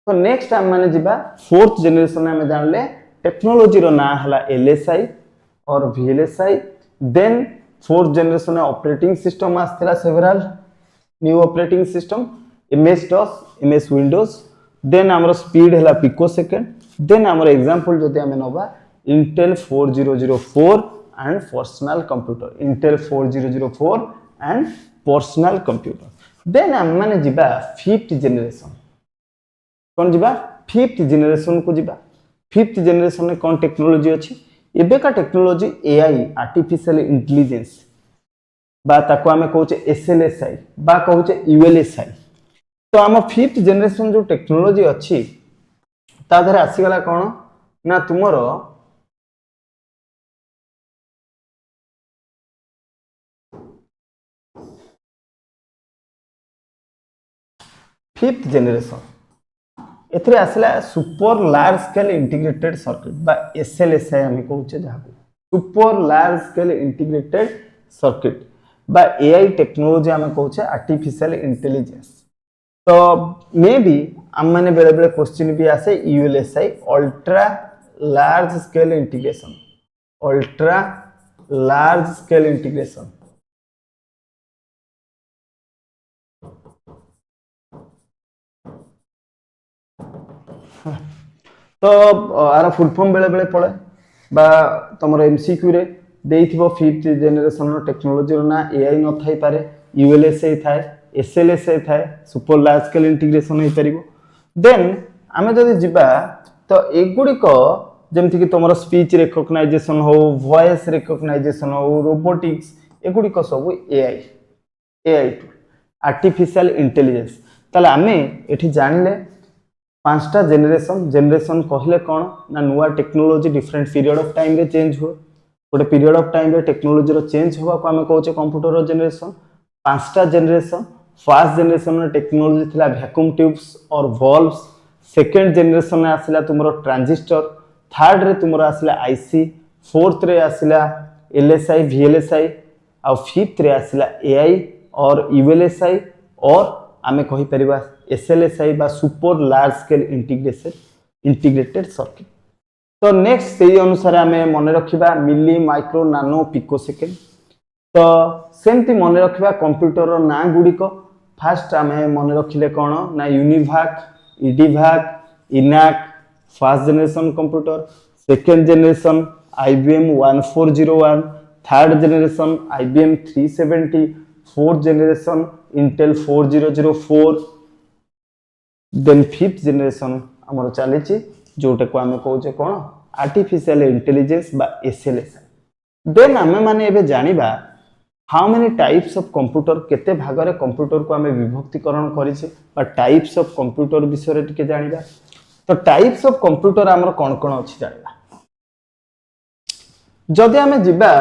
तो नेक्स्ट हम माने जिबा फोर्थ जनरेशन में जानले टेक्नोलॉजी रो ना हला LSI और VLSI then fourth generation operating system आस्थिला several new operating system MS DOS MS Windows then हमरो स्पीड हला पिको सेकंड देन हमरो एग्जांपल जदि हमें नबा Intel 4004 and personal computer then हम माने जिबा फिफ्थ जनरेशन कोन जिबा फिफ्थ जनरेशन को जिबा फिफ्थ जनरेशन में कोन टेक्नोलॉजी अछि एबे का टेक्नोलॉजी AI आर्टिफिशियल इंटेलिजेंस बा ताको हमें कहूचे SLSI बा कहूचे ULSI तो हम फिफ्थ जनरेशन जो टेक्नोलॉजी अछि ता धरे आसी गला कोन ना तुमरो फिफ्थ जनरेशन एथरे आसला super large scale integrated circuit बा SLSI हम कहूचे जाको super large scale integrated circuit बा AI टेक्नोलॉजी हम कहूचे आर्टिफिशियल इंटेलिजेंस तो मे बी हम माने बेले बेले क्वेश्चन भी आसे ULSI ultra large scale integration तो आर फुल फॉर्म बेले बेले पड़े बा तुम MCQ रे देइथिबो फिफ्थ जनरेशन टेक्नोलॉजी ना AI न थाई पारे ULSI थाए SLSI थाए सुपर लार्ज स्केल इंटीग्रेशन होई परिबो देन आमे जदि जिबा तो एगुडी को जेमति कि तुमरो स्पीच रिकॉग्नाइजेशन हो वॉइस रिकॉग्नाइजेशन हो रोबोटिक्स एगुडी को सब AI टूल आर्टिफिशियल इंटेलिजेंस ताले आमे एठी जानले पांचटा जनरेशन कहले कोन ना नुवा technology different period of time रे चेंज हो गोटे पीरियड ऑफ टाइम रे टेक्नोलॉजी रो चेंज होबा को हमें कहूचे कंप्यूटर रो जनरेशन पांचटा जनरेशन फर्स्ट जनरेशन रो टेक्नोलॉजी थिला वैक्यूम ट्यूब्स और वॉल्व्स सेकंड जनरेशन में आसिला तुमरो ट्रांजिस्टर थर्ड रे तुमरो आसिला IC फोर्थ रे आसिला LSI VLSI और फिफ्थ रे आसिला AI और ULSI और आमे कहि परिबा SLSI बा super large scale integrated circuit तो नेक्स्ट से अनुसार आमे मन रखिबा मिली माइक्रो नानो पिको सेकेंड तो सेमती मन रखा कंप्यूटर ना गुड़िक फास्ट आम मन रखिले कौन ना UNIVAC EDVAC ENIAC first generation computer second generation IBM 1401 third generation IBM 370 fourth generation Intel 4004 then fifth generation आमर चली जोटा को आम कहे कौन आर्टिफिशियल इंटेलिजेंस बा SLS देन आम माने एबे जानिबा how many types of computer केते भागरे कंप्यूटर को आम विभक्तिकरण करिसे बा टाइप्स ऑफ कंप्यूटर विषय रे टिके जानिबा तो टाइप्स ऑफ कंप्यूटर आमर कोन कोन अछि जानिबा जदि आम जिबा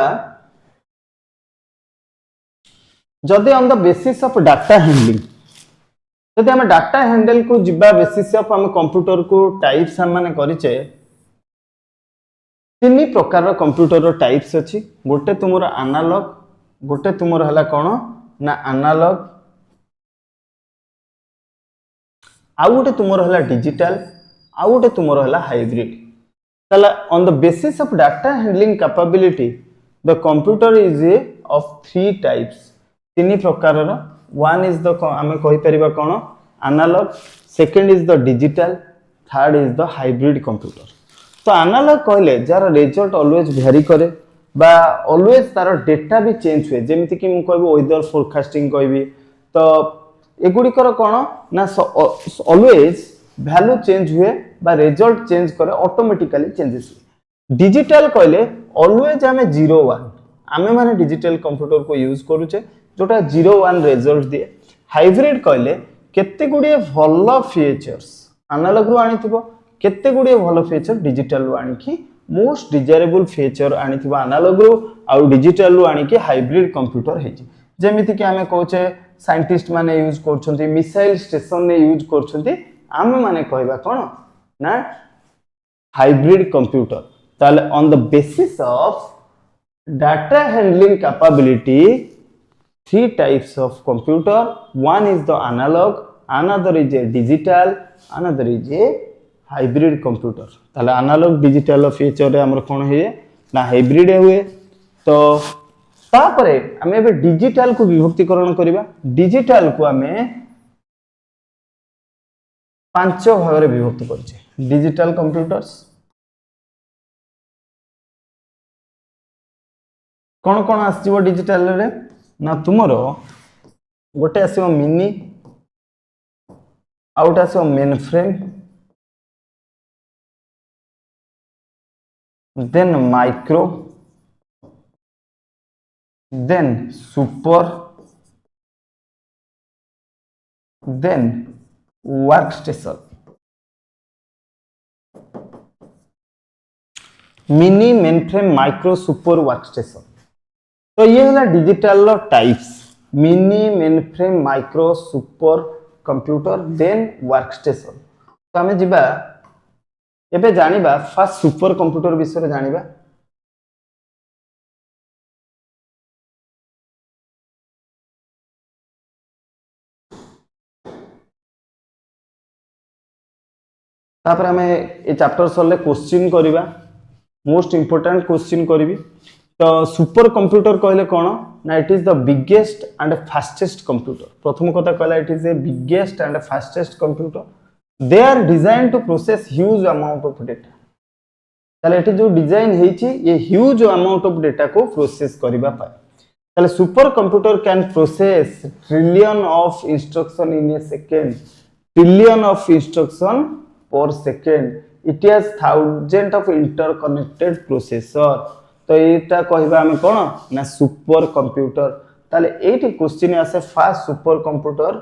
जदि on the basis of data handling जदि आम डाटा हैंडल को जिबा बेसिस ऑफ आम कंप्यूटर को टाइप्स हम माने करिचे तीन प्रकार कंप्यूटर टाइप्स अछि गोटे तुमर एनालॉग गोटे तुमर हला कोन ना एनालॉग आ गोटे तुमर हला डिजिटल आ गोटे तुमर हला हाइब्रिड तला on the basis of data handling capability the computer is of three types तीन प्रकार वन इज द आमे कहि परिबा कोन analog second is the digital third is the hybrid computer तो एनालॉग कहले जार रिजल्ट ऑलवेज वेरी करे बा ऑलवेज तार डेटा भी चेंज हुए जेमिति कि मु कहबो वेदर फोरकास्टिंग कहबी तो एगुड़िकर कौन ना ऑलवेज वैल्यू चेंज हुए बा रिजल्ट चेंज करे ऑटोमेटिकली चेंजेस हुए डिजिटल कहले ऑलवेज आमे 0 1 आमे माने डिजिटल कंप्यूटर को यूज करूचे जोटा 0 1 रिजल्ट दिए हाइब्रिड कहले केते गुडी भलो फीचर्स एनालॉग रु आनिथिबो केते गुडी भलो फीचर डिजिटल रु आनिकी मोस्ट डिजायरेबल फीचर आनिथिबो एनालॉग रु आ डिजिटल रु आनिकी हाइब्रिड कंप्यूटर हेजी जेमिति कि आमे कहूचे साइंटिस्ट माने यूज करछन्ती मिसाइल स्टेशन ने यूज करछन्ती आमे माने कहबा कोन ना हाइब्रिड कंप्यूटर ताले on the basis of data handling capability three types of computer one is the analog another is a digital another is a hybrid computer ताले analog digital feature रे हमर कोन हे ना hybrid हुए तो तापरे हमें एबे डिजिटल को विभक्तिकरण करिबा डिजिटल को हमें पांच भाग रे विभक्त करछे डिजिटल कंप्यूटर्स कोन कोन आसीबो डिजिटल रे ना तुमरो गोटे आसीबो मिनी आउट आसीबो mainframe then micro then super then work station mini mainframe micro super work station तो ये है digital types mini mainframe micro super computer then work station तो आमे जिबा एबे जानिबा फर्स्ट सुपर कंप्यूटर विषय जानिबा तापर हमें ए चैप्टर सरले क्वेश्चन करिबा मोस्ट इंपोर्टेंट क्वेश्चन करिवि तो सुपर कंप्यूटर कहले कोन ना it is the biggest and fastest computer प्रथम कथा कहला it is a biggest and fastest computer they are design to process huge amount of data ताले एठी जो डिजाइन हेची ये ह्यूज अमाउंट ऑफ डेटा को प्रोसेस करिबा पाए ताले super computer can process trillion of instruction in a second trillion of instruction per second it has thousand of interconnected processor तो एटा कहबा हमें कोन ना सुपर कंप्यूटर ताले एटी क्वेश्चन आसे फास्ट सुपर कंप्यूटर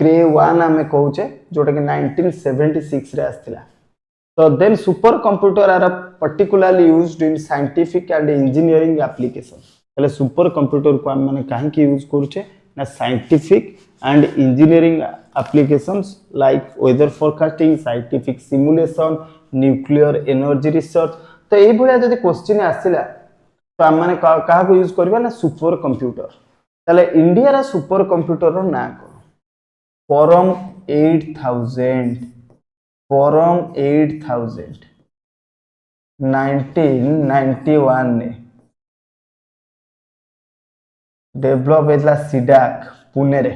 क्रे 1 हमें कहूचे जोटा कि 1976 रे आस्थिला तो then super computer are particularly used in scientific and engineering application ताले सुपर कंप्यूटर को हम माने काहे की यूज करूचे ना scientific and engineering applications like weather forecasting scientific simulation nuclear energy research तो ये भलिया जदि क्वेश्चन आसिला तो हम माने काहा को यूज करबा ना सुपर कंप्यूटर ताले इंडिया रा सुपर कंप्यूटर रो ना परम 8000 1991 ने डेभलप हेतला सीडाक पुणे रे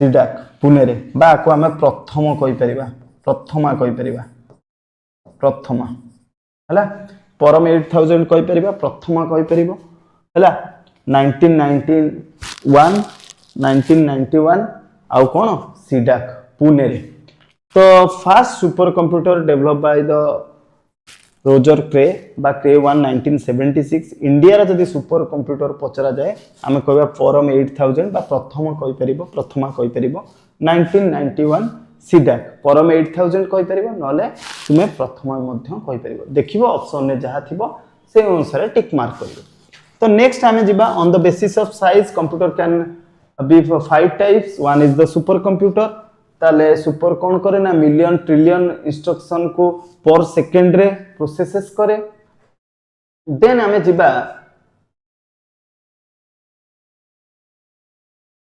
सीडाक पुणे रे बा को हमें प्रथम कहि परिबा प्रथमा कहि परिबा प्रथमा हला परम 8000 कहि परिबा प्रथमा कहि परिबो हला 1991 आउ कोन सीडाक पुणे रे तो fast super computer develop by the Roger Cray बा क्रे 1 1976 इंडिया रा जदी सुपर कंप्यूटर पचरा जाए आमे कहबा परम 8000 बा प्रथम कहि परिबो प्रथमा कहि परिबो 1991 सीडाक परम 8000 कहि परिबो नले तुमे प्रथमा मध्य कहि परिबो देखिबो ऑप्शन ने जहा थिबो से अनुसार टिक मार्क करिबो तो नेक्स्ट आमे जिबा on the basis of size computer can be 5 types one is the super computer ताले सुपर कौन करे ना मिलियन ट्रिलियन इंस्ट्रक्शन को पर सेकेंड रे प्रोसेसेस करे देन आमे जिबा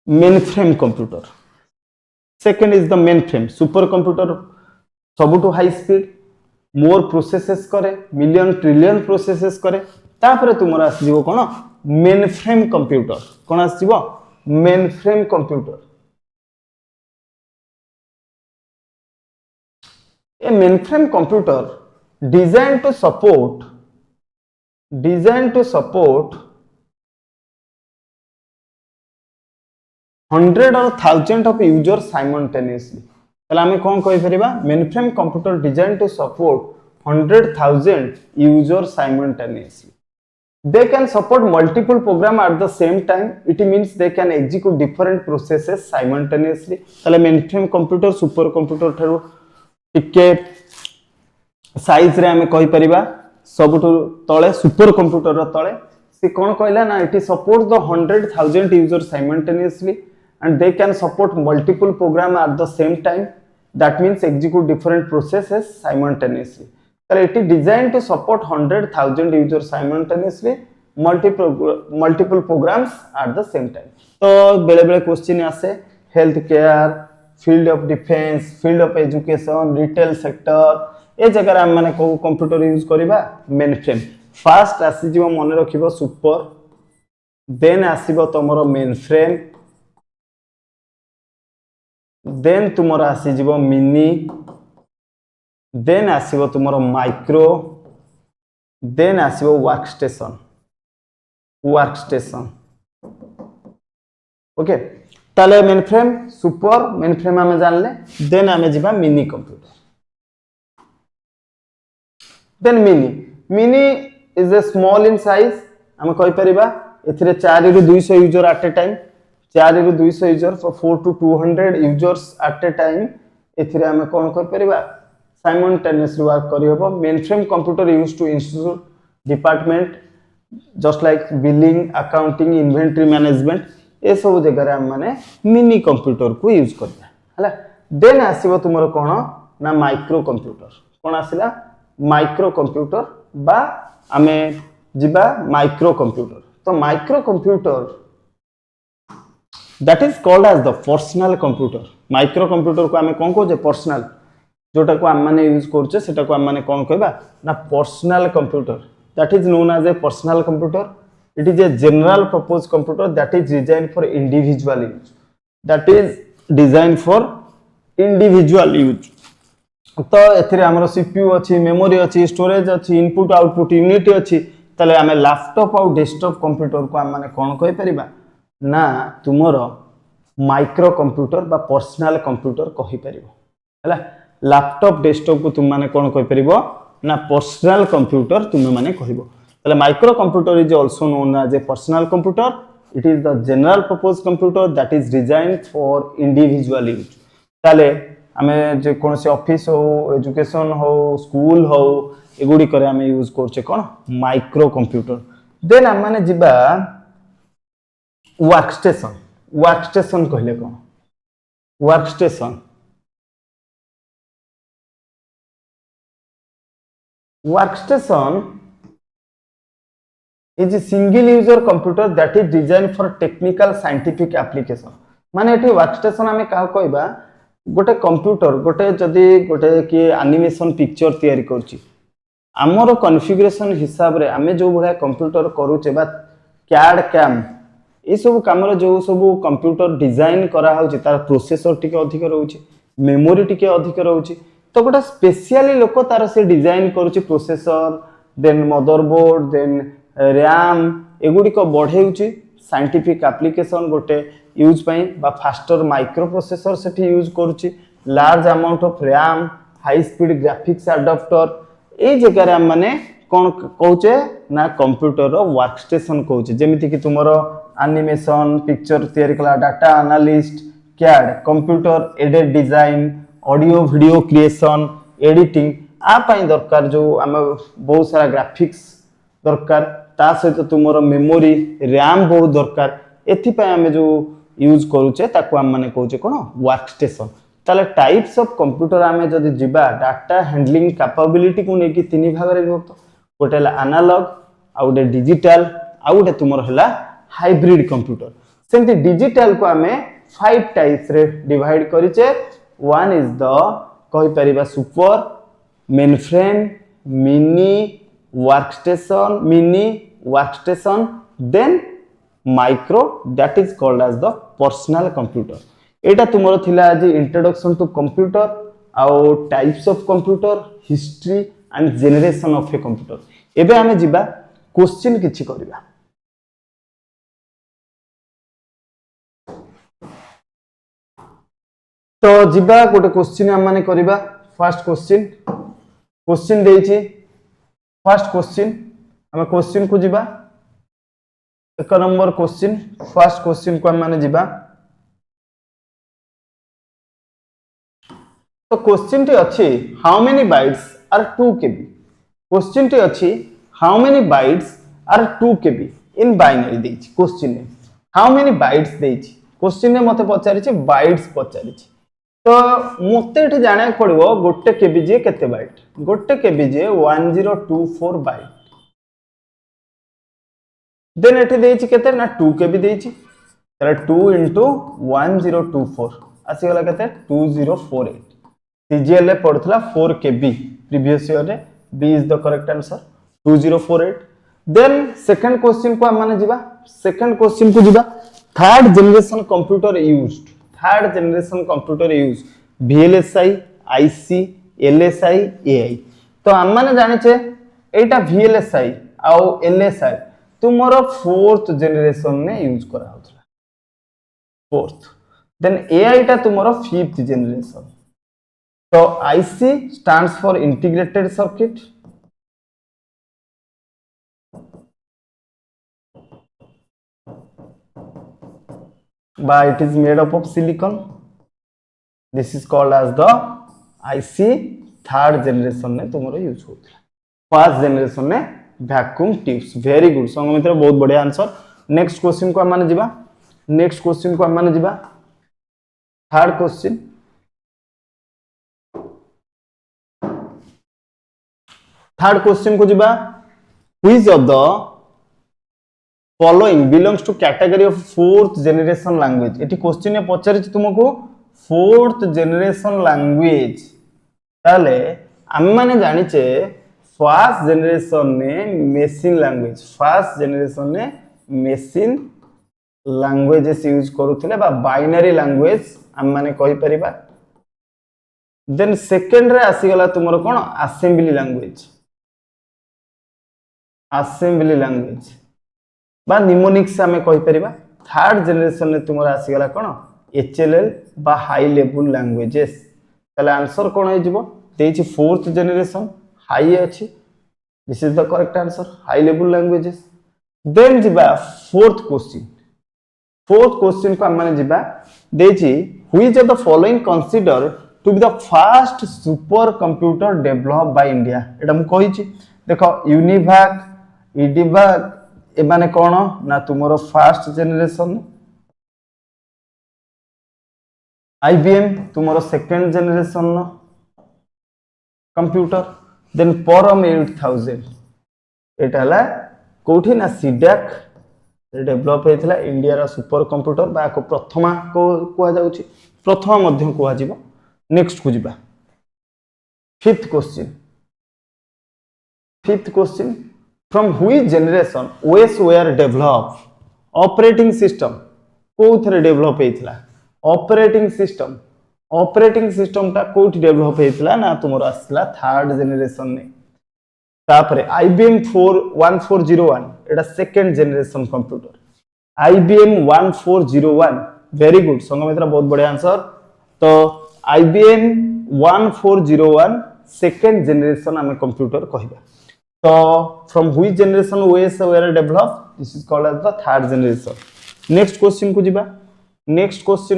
mainframe computer second is the mainframe super computer सबुटू हाई स्पीड मोर प्रोसेसेस करे मिलियन ट्रिलियन प्रोसेसेस करे तापर तुमर आसीबो कोन मेन फ्रेम कंप्यूटर कोन आसीबो mainframe computer a mainframe computer designed to support 100 or 1000 of users simultaneously तला हमें कौन कहि परिबा mainframe computer designed to support 100,000 users simultaneously they can support multiple programs at the same time it means they can execute different processes simultaneously तला mainframe computer super computer थारो टिके size रे हमें कहि परिबा सबटु तळे सुपर कंप्यूटर रो तळे से कोन कहला ना it support the 100,000 users simultaneously and they can support multiple program at the same time that means execute different processes simultaneously तर it is design to support 100,000 users simultaneously multiple programs at the same time तो बेले बेले question आसे health care field of defence field of education retail sector ए जगह हम माने को कंप्यूटर यूज करिबा मेन फ्रेम फास्ट आसी जीव मन रखिबो सुपर देन आसीबो तमरो मेन फ्रेम देन तुमरो आसी जीवो मिनी देन आसीबो तुमरो माइक्रो देन आसीबो वर्कस्टेशन ओके ताले mainframe super mainframe हमें जानले देन हमें जिबा mini computer then mini is a small in size हम कहि परिबा एथिरे 4 to 200 user eight a time 4 to 200 user for 4 to 200 users at a time एथिरे हम कोन कर परिबा साइमल्टेनियसली वर्क करियबो mainframe computer used to institute department just like billing accounting inventory management ए सब जगह हम माने मिनी कंप्यूटर को यूज करबा हला देन आसीबो तुमरो कोन ना माइक्रो कंप्यूटर कोन आसिला माइक्रो कंप्यूटर बा हमें जिबा माइक्रो कंप्यूटर तो micro computer that is called as the personal computer micro computer को हमें कोन कहजे पर्सनल जोटा को हम माने यूज करछे सेटा को हम माने कोन कहबा ना personal computer that is known as a personal computer it is a general purpose computer that is designed for individual use तो एथिरे हमरो सीपीयू अछि मेमोरी अछि स्टोरेज अछि इनपुट आउटपुट यूनिट अछि तले हमें लैपटॉप और डेस्कटॉप कंप्यूटर को हम माने कोन कहि परिबा ना तुमरो माइक्रो कंप्यूटर बा पर्सनल कंप्यूटर कहि परिबो हला लैपटॉप डेस्कटॉप को तुम माने कोन कहि परिबो ना पर्सनल कंप्यूटर तुम माने कहिबो तले micro computer is also known as a personal computer it is the general purpose computer that is designed for individual use तले हमें जे कोन से ऑफिस हो एजुकेशन हो स्कूल हो एगुडी करे हमें यूज करछे कोन माइक्रो कंप्यूटर देन हम माने जिबा वर्कस्टेशन कहले कोन workstation is a single user computer that is designed for technical scientific application माने एठी वर्कस्टेशन हमें का कहबा गोटे कंप्यूटर गोटे जदी गोटे कि एनिमेशन पिक्चर तयारी करछि हमरो कॉन्फ़िगरेशन हिसाब रे हमें जो बडा कंप्यूटर करूचे बा CAD CAM ये सब काम जो सब कंप्यूटर डिजाइन करा होची तार प्रोसेसर टिके अधिक रहउची मेमोरी टिके अधिक रहउची तो गोटा स्पेशली लोक तार से डिजाइन करूची processor then motherboard then RAM एगुडी को बढ़ेउची साइंटिफिक एप्लीकेशन गोटे यूज पई बा फास्टर माइक्रो प्रोसेसर सेठी यूज करूची large amount of RAM high speed graphics adapter ए जगह रे माने कोन कहूचे ना कंप्यूटर रो वर्क स्टेशन कहूचे जेमिति कि तुमरो एनिमेशन पिक्चर तैयारी कला data analyst CAD computer aided design audio video creation editing आ पाई दरकार जो आम बहुत सारा ग्राफिक्स दरकार ता सहित तुमरो मेमोरी रैम बहुत दरकार एथि पई आमे जो यूज करूचे ताको हम माने कहूचे कोन वर्क स्टेशन ताले टाइप्स ऑफ कंप्यूटर आमे जदि जिबा डाटा हैंडलिंग कैपेबिलिटी को नेकी तीन भाग रे विभक्त गोटे एनालॉग आ गोटे डिजिटल आ गोटे तुमरो हला हाइब्रिड कंप्यूटर सेंति डिजिटल को आमे 5 टाइप्स रे डिवाइड करिचे वन इज द कहि परिबा super mainframe mini workstation then micro that is called as the personal computer एटा तुमरो थिला आज इंट्रोडक्शन टू कंप्यूटर आउ types of computer history and generation of a computer एबे हमें जिबा क्वेश्चन किछि करिबा तो जिबा गोटे क्वेश्चन हम माने करिबा फर्स्ट क्वेश्चन देइछि फर्स्ट क्वेश्चन हम क्वेश्चन को जिबा एक नंबर क्वेश्चन फर्स्ट क्वेश्चन को हम माने जिबा तो क्वेश्चन टी अछि how many bytes are 2 KB question टी अछि how many bytes are 2 KB in binary देछि क्वेश्चन ने हाउ मेनी बाइट्स देछि क्वेश्चन ने मते पचारिछि बाइट्स पचारिछि तो मते एठी जाने पड़िबो गोटे केबीजे केते बाइट गोटे केबीजे 1024 बाइट देन एठी देछि केते ना 2 KB देछि ताले 2 * 1024 आसी गला केते 2048 सीजीएल पड़थला 4 KB प्रीवियस ईयर रे B is the correct answer 2048 then second question को हम माने जिबा सेकंड क्वेश्चन को जिबा third generation computer used third generation computer use VLSI IC LSI AI तो हम माने जाने छे एटा VLSI आउ LSI तुमरो फोर्थ जनरेशन ने यूज करा होतला फोर्थ देन AI टा तुमरो फिफ्थ जनरेशन तो IC stands for integrated circuit but it is made up of silicon this is called as the IC third generation ने तुमरो यूज होतला first generation ने vacuum tubes very good संग मित्र बहुत बढ़िया answer next question को हम माने जिबा नेक्स्ट क्वेश्चन को हम माने जिबा थर्ड क्वेश्चन को जिबा which of the following belongs to category of fourth generation language eighty question ने पचारि तुमको फोर्थ जनरेशन लैंग्वेज ताले हम माने जानि छे फर्स्ट जनरेशन ने मशीन लैंग्वेज फर्स्ट जनरेशन ने मशीन लैंग्वेजेस यूज करूथिले बा बाइनरी लैंग्वेज हम माने कहि परिबा देन सेकंड रे आसी गला तुमरो कोन असेंबली लैंग्वेज बा निमोनिक्स हमें कहि परिबा थर्ड जनरेशन ने तुमरो आसी गला कोन HLL बा हाई लेवल लैंग्वेजेस तले आंसर कोन हे जिवो देछि फोर्थ जनरेशन हाई अछि this is the correct answer high level languages then जिबा फोर्थ क्वेश्चन को हम माने जिबा देछि which of the following consider to be the first super computer develop by India एटा हम कहि छी देखो यूनिवैक ईडीवैक ए माने कोन ना तुमरो फर्स्ट जनरेशन IBM तुमरो second generation computer then Param 8000 एटा हला कोठी ना सीडैक डेवलप हेतला इंडिया रा सुपर कंप्यूटर बा को प्रथमा को कुआ जाउची प्रथमा मध्यम कुआ जीवो नेक्स्ट को जीबा fifth question from which generation OS were develop operating system कोथरे डेवलप हेतला ऑपरेटिंग सिस्टम ता कोठी डेवलप हेतला ना तुमरो आसला थर्ड जनरेशन ने तापरे IBM 1401 एटा second generation computer IBM 1401 very good Sanghamitra बहुत बढ़िया आंसर तो IBM 1401 सेकंड जनरेशन आमे कंप्यूटर कहबा तो from which generation OS were develop this is called as the third generation next question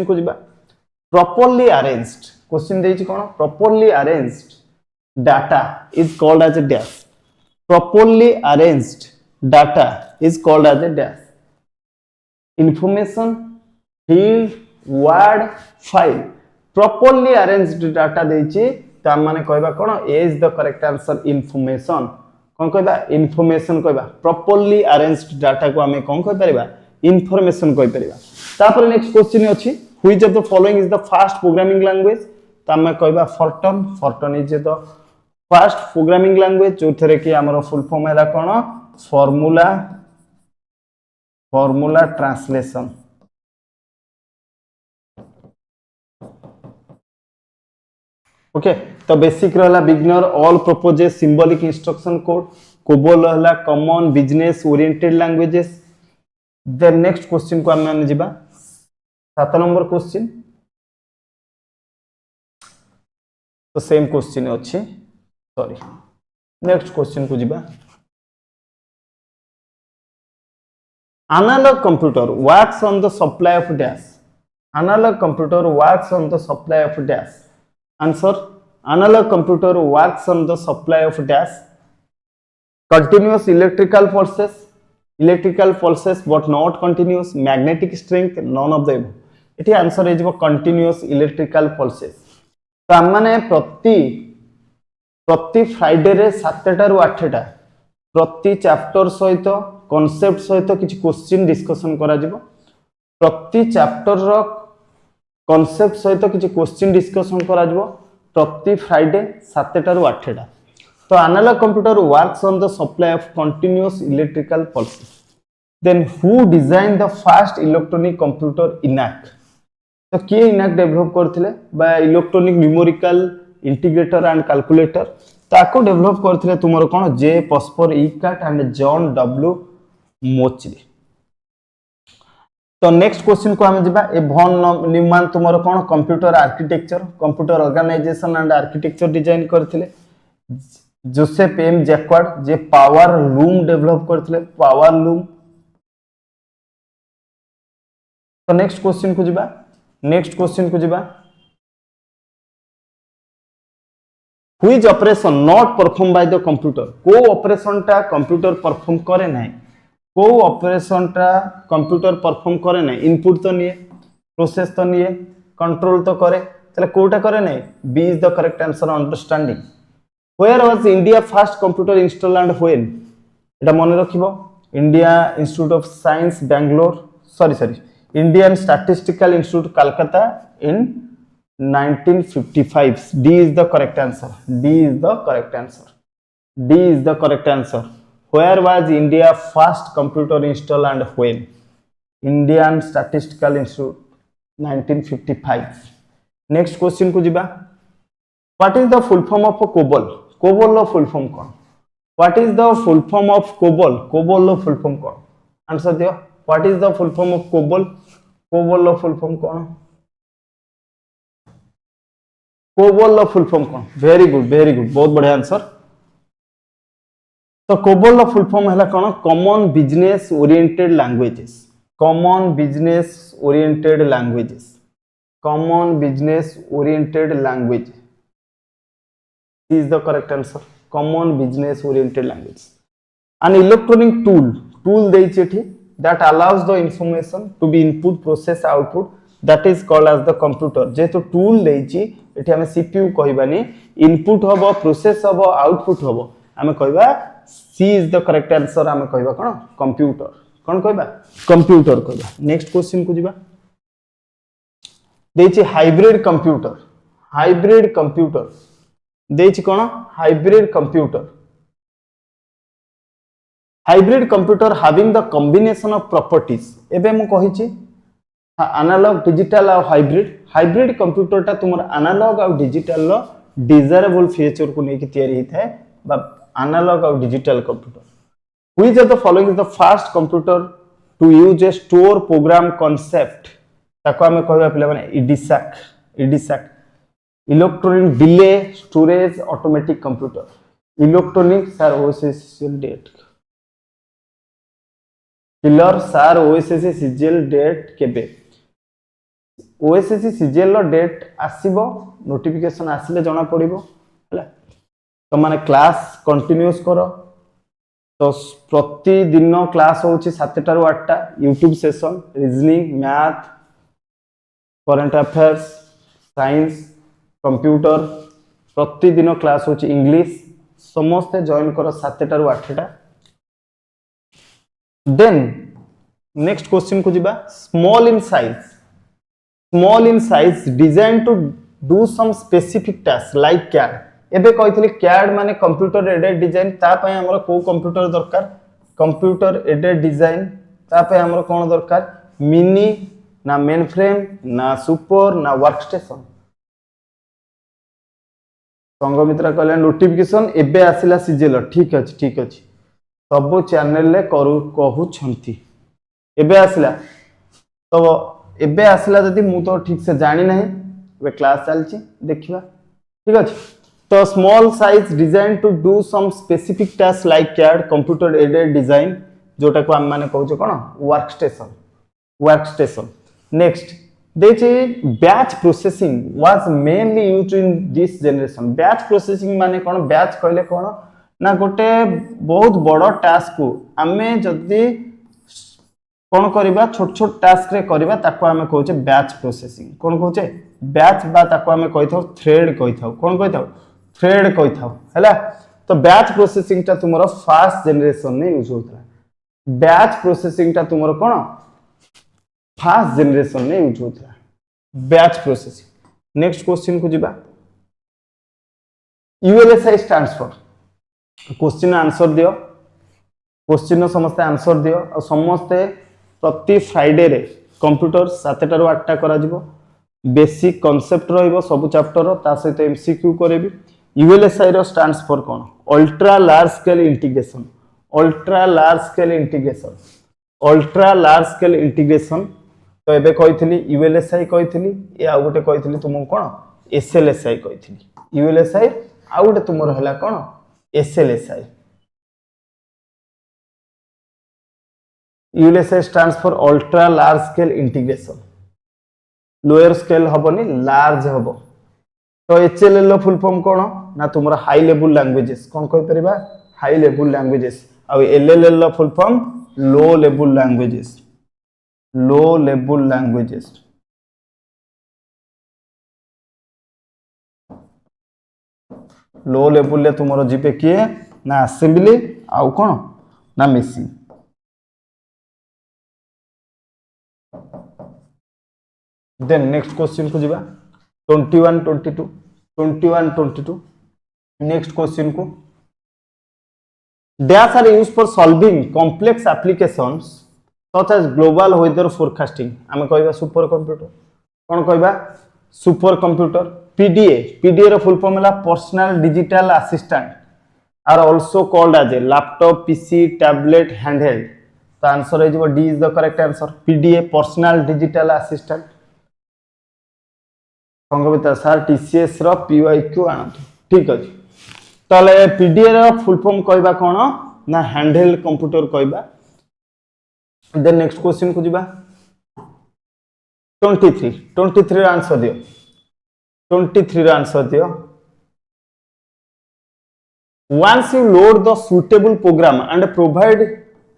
को जिबा properly arranged question देछि कोन properly arranged data is called as a dash properly arranged data is called as a dash information field word file properly arranged data देछि ता माने कहबा कोन a is the correct answer information कोन कहबा information कहबा properly arranged data को हमें कोन कह परिबा information कह परिबा तापर नेक्स्ट क्वेश्चन अछि which of the following is the fast programming language ता मैं कहबा fortran is the fast programming language जो थरे कि हमर फुल फॉर्म हैला कोन फॉर्मूला ट्रांसलेशन ओके तो बेसिक रहला beginner all purposes symbolic instruction code COBOL रहला common business oriented languages then next question को हम जिबा 7 नंबर क्वेश्चन तो सेम क्वेश्चन अछि सॉरी नेक्स्ट क्वेश्चन को जिबा analog computer works on the supply of dash analog computer works on the supply of dash answer analog computer works on the supply of dash continuous electrical pulses but not continuous magnetic strength none of them इठी answer है continuous electrical pulses तो हम माने प्रति Friday रे 7टा रु 8टा प्रति chapter सहित कांसेप्ट सहित किछि क्वेश्चन डिस्कशन करा जिवो प्रति चैप्टर रो कांसेप्ट सहित किछि क्वेश्चन डिस्कशन करा जिवो प्रति फ्राइडे 7टा रु 8टा तो analog computer works on the supply of continuous electrical pulses then who design the first electronic computer ENIAC तो के इनैक डेवलप करथिले बा electronic numerical integrator and calculator ताको डेवलप करथिले तुमर कोन J Presper Eckert and John W Mauchly तो next question को हम जिबा ए भन न्यूमैन तुमर कोन computer architecture computer organization and architecture design करथिले जोसेफ एम जैक्वार्ड जे पावर लूम डेवलप करथिले पावर लूम तो नेक्स्ट क्वेश्चन को जिबा which operation not perform by the computer को ऑपरेशन टा कंप्यूटर परफॉर्म करे नाही को ऑपरेशन टा कंप्यूटर परफॉर्म करे नाही इनपुट तो निये प्रोसेस तो निये कंट्रोल तो करे तले कोटा करे नाही B is the correct answer understanding where was India first computer installed and when एटा मन रखिबो India institute of science Bangalore sorry Indian statistical institute Calcutta in 1955 D is the correct answer where was India first computer installed and when Indian Statistical Institute 1955 next question को जिबा what is the full form of COBOL low full form कौन what is the full form of COBOL low full form कौन answer दियो what is the full form of COBOL low full form कौन COBOL लो full form कौन very good बहुत बढ़िया answer तो COBOL लो full form हैला कौन common business oriented languages is the correct answer common business oriented language an electronic tool देछि एठी that allows the information to be input process output that is called as the computer जेतो tool देछि एठी हमें CPU कहबानी input हबो process हबो output हबो हमें कहबा C is the correct answer हमें कहबा कोन कंप्यूटर कहबा नेक्स्ट क्वेश्चन को जिबा देछि हाइब्रिड कंप्यूटर देछि कोन hybrid computer hybrid computer having the combination of properties एबे मु कहिछि एनालॉग डिजिटल और हाइब्रिड हाइब्रिड कंप्यूटर टा तुमर एनालॉग और डिजिटल लो डिजायरेबल फीचर को लेके तैयारी हिता है बा एनालॉग और digital computer which of the following is the first computer to use a store program concept ताको हमें कहबा पिला माने EDSAC electronic delay storage automatic computer electronic sir OSSL date किलर सर ओएसएससी सीजीएल डेट केबे OSSC CGL रो date आसीबो notification आसीले जणा पड़िबो हला तो माने क्लास कंटिन्यूस करो तो प्रतिदिन क्लास होची 7 टा 8 टा YouTube session reasoning math current affairs science computer प्रतिदिन क्लास होची इंग्लिश समस्त जॉइन करो 7 टा 8 टा देन नेक्स्ट क्वेश्चन को जिबा small in size design to do some specific task like CAD एबे कहितली कैड माने कंप्यूटर एडेड डिजाइन ता पय हमर को कंप्यूटर दरकार कंप्यूटर एडेड डिजाइन ता पय हमर कोन दरकार मिनी ना मेन फ्रेम ना सुपर ना वर्कस्टेशन संग मित्र कहले नोटिफिकेशन एबे आसिला सीजीएल ठीक अछि सब चैनल ले कहू छंती एबे आसिला तो एबे आसिला जदी मु तो ठीक से जानि नहीं वे क्लास चलची देखिबा ठीक अछि तो small size design to do some specific task like CAD computer aided design जोटा को हम माने कहू कोन वर्कस्टेशन नेक्स्ट देछि batch processing was mainly used in this generation batch processing माने कोन बैच कहले कोन ना गोटे बहुत बड़ टास्क को आमे जदी कोन करबा छोट टास्क रे करबा ताको आमे कहूचे बैच प्रोसेसिंग कोन कहूचे बैच बा ताको आमे कहिथाउ थ्रेड कहिथाउ कोन कहिथाउ थ्रेड कहिथाउ हैला तो बैच प्रोसेसिंग ता तुमरो फास्ट जनरेशन ने यूज होता बैच प्रोसेसिंग ता तुमरो कोन फास्ट जनरेशन ने यूज होता बैच प्रोसेसिंग नेक्स्ट क्वेश्चन को जिबा ULSI stands for question answer दियो क्वेश्चन समस्त आंसर दियो और समस्त प्रति फ्राइडे रे कंप्यूटर 7 टा 8 टा करा जिवो बेसिक कांसेप्ट रहइबो सब चैप्टर ता सहित एमसीक्यू करेबी यूएलएसआई रो स्टैंड्स फॉर कोन अल्ट्रा लार्ज स्केल इंटीग्रेशन तो एबे कहितली यूएलएसआई कहितली ए आ गोटे कहितली तुम कोन एसएलएसआई कहितली यूएलएसआई आ गोटे तुमरो हला कोन SLSI ULSI stands for ultra large scale integration lower scale हबनी large हबो तो HLL फुल फॉर्म कोन ना तुमरा हाई लेवल लैंग्वेजेस कोन कहि परिबा हाई लेवल लैंग्वेजेस आ LLL फुल फॉर्म लो लेवल लैंग्वेजेस लो लेवल ले तुमरो जीपे किए ना असेंबली आउ कोन ना मेसिंग देन नेक्स्ट क्वेश्चन को जिबा 21-22 नेक्स्ट क्वेश्चन को dash are used for solving complex applications such as global weather forecasting आमे कहबा सुपर कंप्यूटर कोन कहबा सुपर कंप्यूटर PDA रो फुल फॉर्म है personal digital assistant are also called as a laptop PC tablet handheld तो answer है जो D is the correct answer PDA personal digital assistant संगविता सर TCS रो PYQ आनत ठीक अछि तले PDA रो फुल फॉर्म कहबा कोन ना हैंडहेल्ड कंप्यूटर कहबा देन नेक्स्ट क्वेश्चन को जिबा 23 आंसर दियो 23 आंसर दियो once you load the suitable program and provide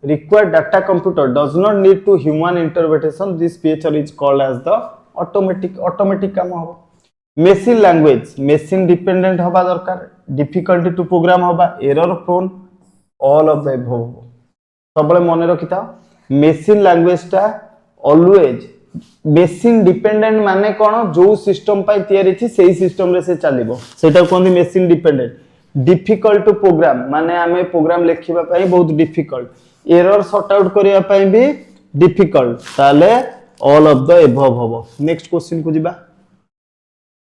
required data computer does not need to human interpretation this feature is called as the automatic काम हो machine language machine dependent होबा दरकार difficulty to program होबा error prone all of the above सबले मन रखिता machine language टा always machine dependent माने कोन जो सिस्टम पाई तयारी छी सेही सिस्टम रे से चलिबो सेटा कोन machine dependent difficult to program माने आमे प्रोग्राम लिखिबा पई बहुत डिफिकल्ट एरर सॉर्ट आउट करिया पई भी डिफिकल्ट ताले ऑल ऑफ द एबव हबो नेक्स्ट क्वेश्चन को जिबा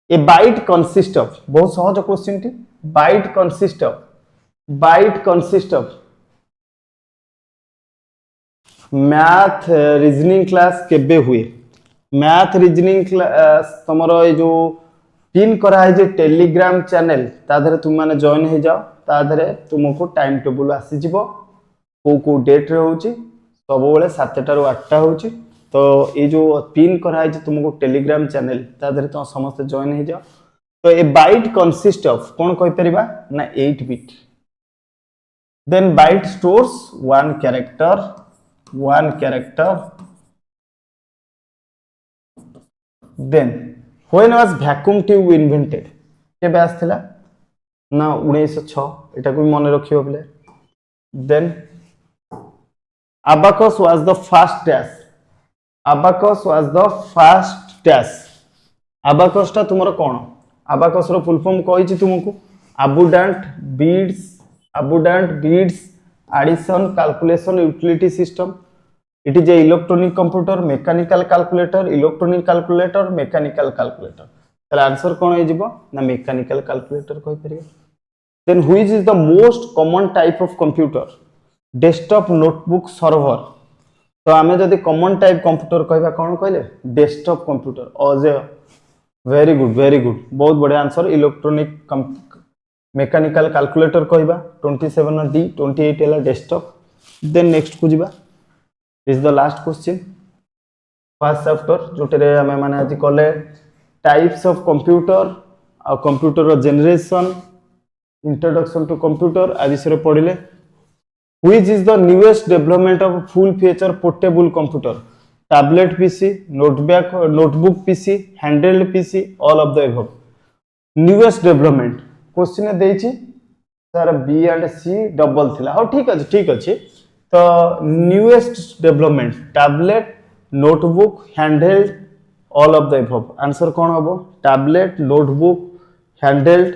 ए बाइट कंसिस्ट ऑफ बहुत सहज क्वेश्चन टी byte consist of math reasoning class केबे हुए मैथ रीजनिंग क्लास तमरो ए जो पिन करा है जे टेलीग्राम चैनल ता धरे तुम माने जॉइन हो जाओ ता धरे तुमको टाइम टेबल आसी जिवो को डेट रे होची सब बेले 7टा रु 8टा होची तो ये जो पिन करा है जे तुमको टेलीग्राम चैनल ता धरे तो समस्त जॉइन हो जाओ तो ए बाइट कंसिस्ट ऑफ कोन कहि परिबा ना 8 bit then byte stores one character then when was vacuum tube invented केबे आस्थिला ना 1906 एटा को मन रखियो बोले then abacus was the first dash abacus ता तुमरो कोन abacus रो फुल फॉर्म कहिछि तुमको abundant beads addition calculation utility system it is a electronic computer mechanical calculator mechanical calculator ताले answer कोन हो जिवो ना mechanical calculator कहि परियो then which is the most common type of computer desktop notebook server तो आमे जदी common type computer कहबा कोन कहले desktop computer Ajay very good बहुत बढ़िया आंसर इलेक्ट्रॉनिक मेकानिकल कैलकुलेटर कहबा 27 डी 28 एला डेस्कटॉप देन नेक्स्ट को जिबा is the last question first chapter जोटेरे हमें माने आज कले टाइप्स ऑफ कंप्यूटर आ कंप्यूटर रो जनरेशन इंट्रोडक्शन टू कंप्यूटर आ विषय पढिले which is the newest development of full feature portable computer tablet PC notebook PC handheld PC all of the above newest development question देछि sir B and C double थिला हो ठीक अछि तो newest development tablet notebook handheld all of the above answer कोन हबो tablet notebook handheld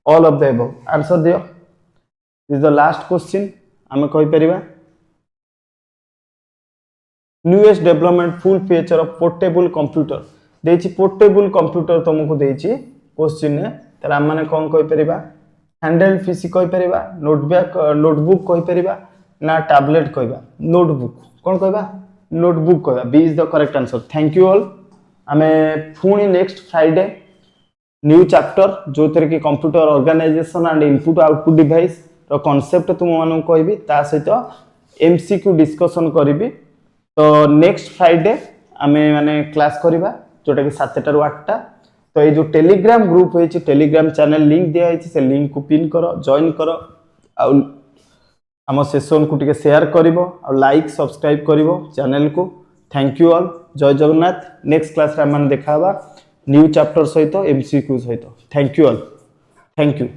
all of the above answer दियो is the last question हमें कहि परिबा newest development full feature of portable computer देछि पोर्टेबल कंप्यूटर तुमको देछि question ने तरा माने कोन कहि परिबा हैंडहेल्ड पीसी कहि परिबा नोटबुक कहि परिबा ना टैबलेट कहबा नोटबुक कोन कहबा नोटबुक कहबा B is the correct answer thank you all हमें फुनी नेक्स्ट फ्राइडे न्यू चैप्टर जो तरह की computer organization and input output device रो कांसेप्ट तुम मानु कहबी ता सहित एमसीक्यू डिस्कशन करबी तो नेक्स्ट फ्राइडे हमें माने क्लास करबा जोटा कि 7टा रु 8टा तो ये जो टेलीग्राम ग्रुप है टेलीग्राम चैनल लिंक दिया है से लिंक को पिन करो जॉइन करो आम सेशन को टिके शेयर करिवो और लाइक सब्सक्राइब करिवो चैनल को थैंक यू ऑल जय जगन्नाथ नेक्स्ट क्लास रे मन देखाबा न्यू चैप्टर सहित एमसीक्यू सहित thank you all thank you.